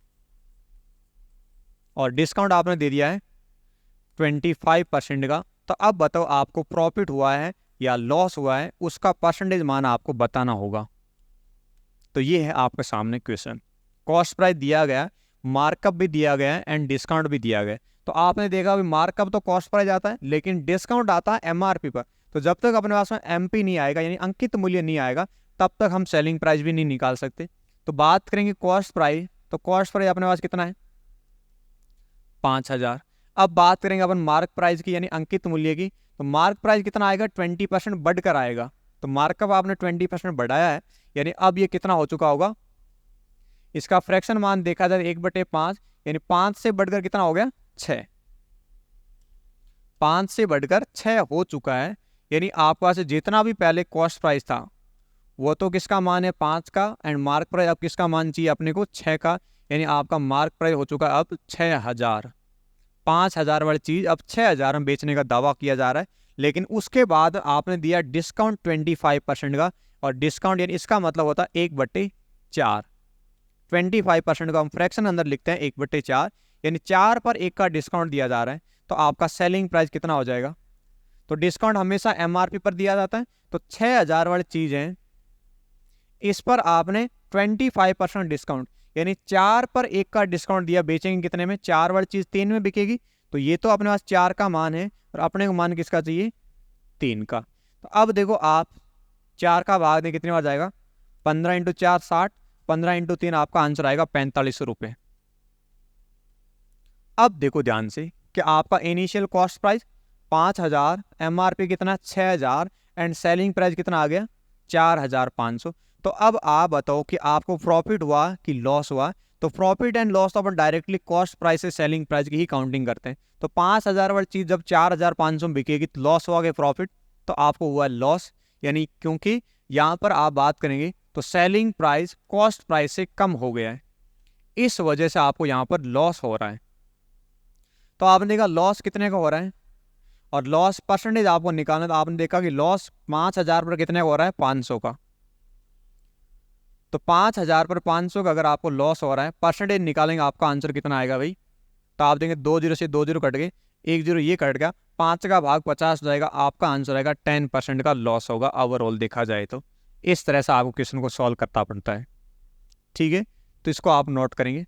Speaker 1: और डिस्काउंट आपने दे दिया है 25% का। तो अब बताओ आपको प्रॉफिट हुआ है या लॉस हुआ है, उसका परसेंटेज मान आपको बताना होगा। तो ये है आपके सामने क्वेश्चन, कॉस्ट प्राइस दिया गया, मार्कअप भी दिया गया है एंड डिस्काउंट भी दिया गया। तो आपने देखा अभी मार्कअप तो कॉस्ट प्राइस आता है लेकिन डिस्काउंट आता है एमआरपी पर। तो जब तक अपने पास में एमपी नहीं आएगा यानी अंकित मूल्य नहीं आएगा तब तक हम सेलिंग प्राइस भी नहीं निकाल सकते। तो बात करेंगे कॉस्ट प्राइस, तो कॉस्ट प्राइस अपने पास कितना है 5000। अब बात करेंगे अपन मार्क प्राइस की यानी अंकित मूल्य की, तो मार्क प्राइस कितना आएगा 20% बढ़कर आएगा। तो मार्कअप आपने 20% बढ़ाया है यानी अब ये कितना हो चुका होगा, इसका फ्रैक्शन मान देखा जाए 1/5 यानी 5 से बढ़कर कितना हो गया 6, 5 से बढ़कर 6 हो चुका है। यानी आपके पास जितना भी पहले कॉस्ट प्राइस था वो तो किसका मान है 5 का एंड मार्क प्राइस अब किसका मान चाहिए अपने को 6 का, यानी आपका मार्क प्राइस हो चुका है अब 6000। 5000 वाली चीज अब 6000 में बेचने का दावा किया जा रहा है। लेकिन उसके बाद आपने दिया डिस्काउंट 25% का, और डिस्काउंट यानी इसका मतलब होता है 1/4, 25% का हम फ्रैक्शन अंदर लिखते हैं 1/4 यानी 4 पर 1 का डिस्काउंट दिया जा रहा है। तो आपका सेलिंग प्राइस कितना हो जाएगा, तो डिस्काउंट हमेशा एमआरपी पर दिया जाता है। तो 6000 वाली चीज है इस पर आपने 25% डिस्काउंट यानी 4 पर 1 का डिस्काउंट दिया, बेचेंगे कितने में, 4 वाली चीज 3 में बिकेगी। तो ये तो अपने पास 4 का मान है और अपने को मान किसका चाहिए 3 का। तो अब देखो आप 4 का भाग दें कितने बार जाएगा, 15 × 4 60, 15 × 3 आपका आंसर आएगा 4500 रुपये। अब देखो ध्यान से कि आपका इनिशियल कॉस्ट प्राइस 5000, एमआरपी कितना 6000 एंड सेलिंग प्राइस कितना आ गया 4500। तो अब आप बताओ कि आपको प्रॉफिट हुआ कि लॉस हुआ। तो प्रॉफिट एंड लॉस तो अपन डायरेक्टली कॉस्ट प्राइस से सेलिंग प्राइस की ही काउंटिंग करते हैं। तो 5000 वाली चीज जब 4500 में बिकेगी तो लॉस हुआ कि प्रॉफिट, तो आपको हुआ लॉस। यानी क्योंकि यहाँ पर आप बात करेंगे तो सेलिंग प्राइस कॉस्ट प्राइस से कम हो गया है, इस वजह से आपको यहाँ पर लॉस हो रहा है। तो आपने देखा लॉस कितने का हो रहा है, और लॉस परसेंटेज आपको निकालना, तो आपने देखा कि लॉस 5,000 पर कितने का हो रहा है, 500 का। तो 5,000 पर 500 का अगर आपको लॉस हो रहा है, परसेंटेज निकालेंगे, आपका आंसर कितना आएगा भाई। तो आप देंगे 2 जीरो से 2 जीरो कट गए, 1 जीरो ये कट गया, 5 का भाग 50 हो जाएगा, आपका आंसर आएगा 10% का लॉस होगा ओवरऑल देखा जाए तो। इस तरह से आपको क्वेश्चन को सॉल्व करना पड़ता है, ठीक है। तो इसको आप नोट करेंगे।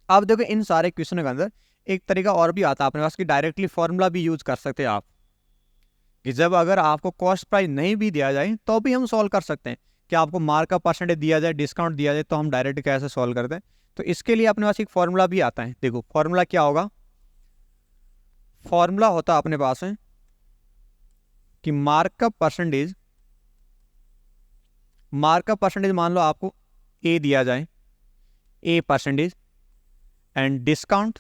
Speaker 1: अब देखो इन सारे क्वेश्चन के अंदर एक तरीका और भी आता है अपने पास कि डायरेक्टली फॉर्मूला भी यूज कर सकते हैं आप, कि जब अगर आपको कॉस्ट प्राइस नहीं भी दिया जाए तो भी हम सॉल्व कर सकते हैं, कि आपको मार्कअप परसेंटेज दिया जाए, डिस्काउंट दिया जाए, तो हम डायरेक्ट कैसे सॉल्व करते हैं। तो इसके लिए अपने पास एक फॉर्मूला भी आता है। देखो फॉर्मूला क्या होगा, फॉर्मूला होता है अपने पास है कि मार्कअप परसेंटेज मान लो आपको ए दिया जाए, a percentage, and discount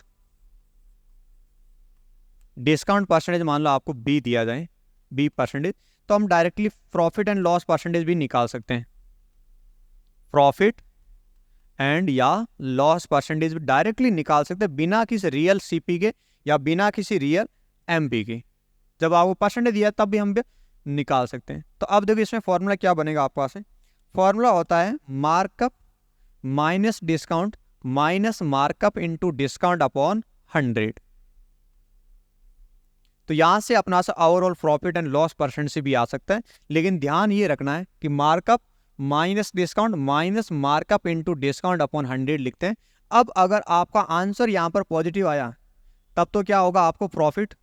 Speaker 1: percentage मान लो आपको बी दिया जाए, बी परसेंटेज। तो हम directly profit and loss percentage भी निकाल सकते हैं, प्रॉफिट एंड या लॉस परसेंटेज भी डायरेक्टली निकाल सकते हैं बिना किसी रियल सीपी के या बिना किसी रियल एमपी के। जब आपको परसेंटेज दिया तब भी हम निकाल सकते हैं। तो अब देखो इसमें फॉर्मूला क्या बनेगा आपके पास है, फॉर्मूला होता है markup minus discount minus markup into discount upon 100। तो यहां से अपना सा overall profit and loss percent से भी आ सकता है, लेकिन ध्यान ये रखना है कि markup minus discount minus markup into discount upon 100 लिखते हैं। अब अगर आपका आंसर यहां पर पॉजिटिव आया तब तो क्या होगा, आपको प्रॉफिट,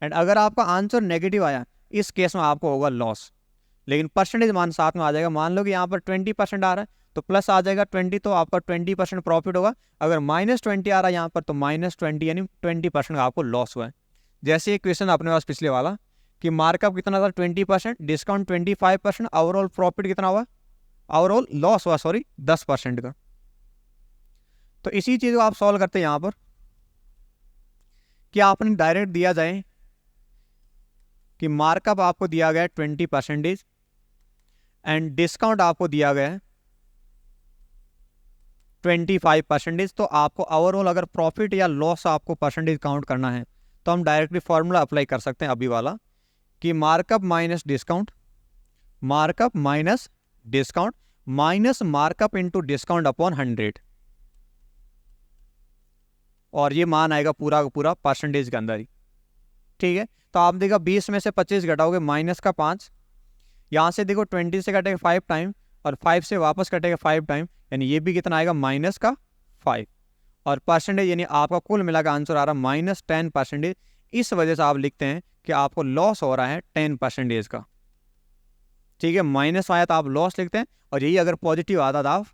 Speaker 1: एंड अगर आपका आंसर नेगेटिव आया इस केस में आपको होगा लॉस। लेकिन परसेंटेज मान साथ में आ जाएगा, मान लो कि यहाँ पर 20% आ रहा है तो प्लस आ जाएगा 20, तो आपका 20% प्रॉफिट होगा। अगर -20 आ रहा है यहाँ पर तो -20 यानी 20% का आपको लॉस हुआ है। जैसे एक क्वेश्चन अपने पास पिछले वाला कि मार्कअप कितना था 20%, डिस्काउंट 25%, ओवरऑल प्रॉफिट कितना हुआ, ओवरऑल लॉस हुआ 10% का। तो इसी चीज को आप सॉल्व करते हैं यहाँ पर कि आपने डायरेक्ट दिया जाए कि मार्कअप आपको दिया गया है 20% एंड डिस्काउंट आपको दिया गया है 25%। तो आपको ओवरऑल अगर प्रॉफिट या लॉस आपको परसेंटेज काउंट करना है तो हम डायरेक्टली फॉर्मूला अप्लाई कर सकते हैं अभी वाला कि markup minus discount minus markup into discount upon 100, और ये मान आएगा पूरा का पूरा परसेंटेज के अंदर ही, ठीक है। तो आप देखो 20 में से 25 घटाओगे माइनस का 5, यहाँ से देखो 20 से कटेगा 5 टाइम और 5 से वापस कटेगा 5 टाइम, यानी ये भी कितना आएगा माइनस का 5, और परसेंटेज यानी आपका कुल मिला का आंसर आ रहा है -10%। इस वजह से आप लिखते हैं कि आपको लॉस हो रहा है 10% का, ठीक है। माइनस आया तो आप लॉस लिखते हैं, और यही अगर पॉजिटिव आता तो आप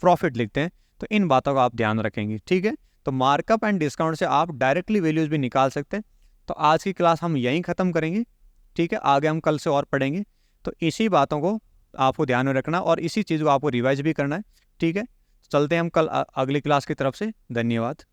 Speaker 1: प्रॉफिट लिखते हैं। तो इन बातों का आप ध्यान रखेंगे, ठीक है। तो मार्कअप एंड डिस्काउंट से आप डायरेक्टली वैल्यूज भी निकाल सकते हैं। तो आज की क्लास हम यहीं ख़त्म करेंगे, ठीक है। आगे हम कल से और पढ़ेंगे। तो इसी बातों को आपको ध्यान में रखना और इसी चीज़ को आपको रिवाइज भी करना है, ठीक है। चलते हैं हम कल अगली क्लास की तरफ से। धन्यवाद।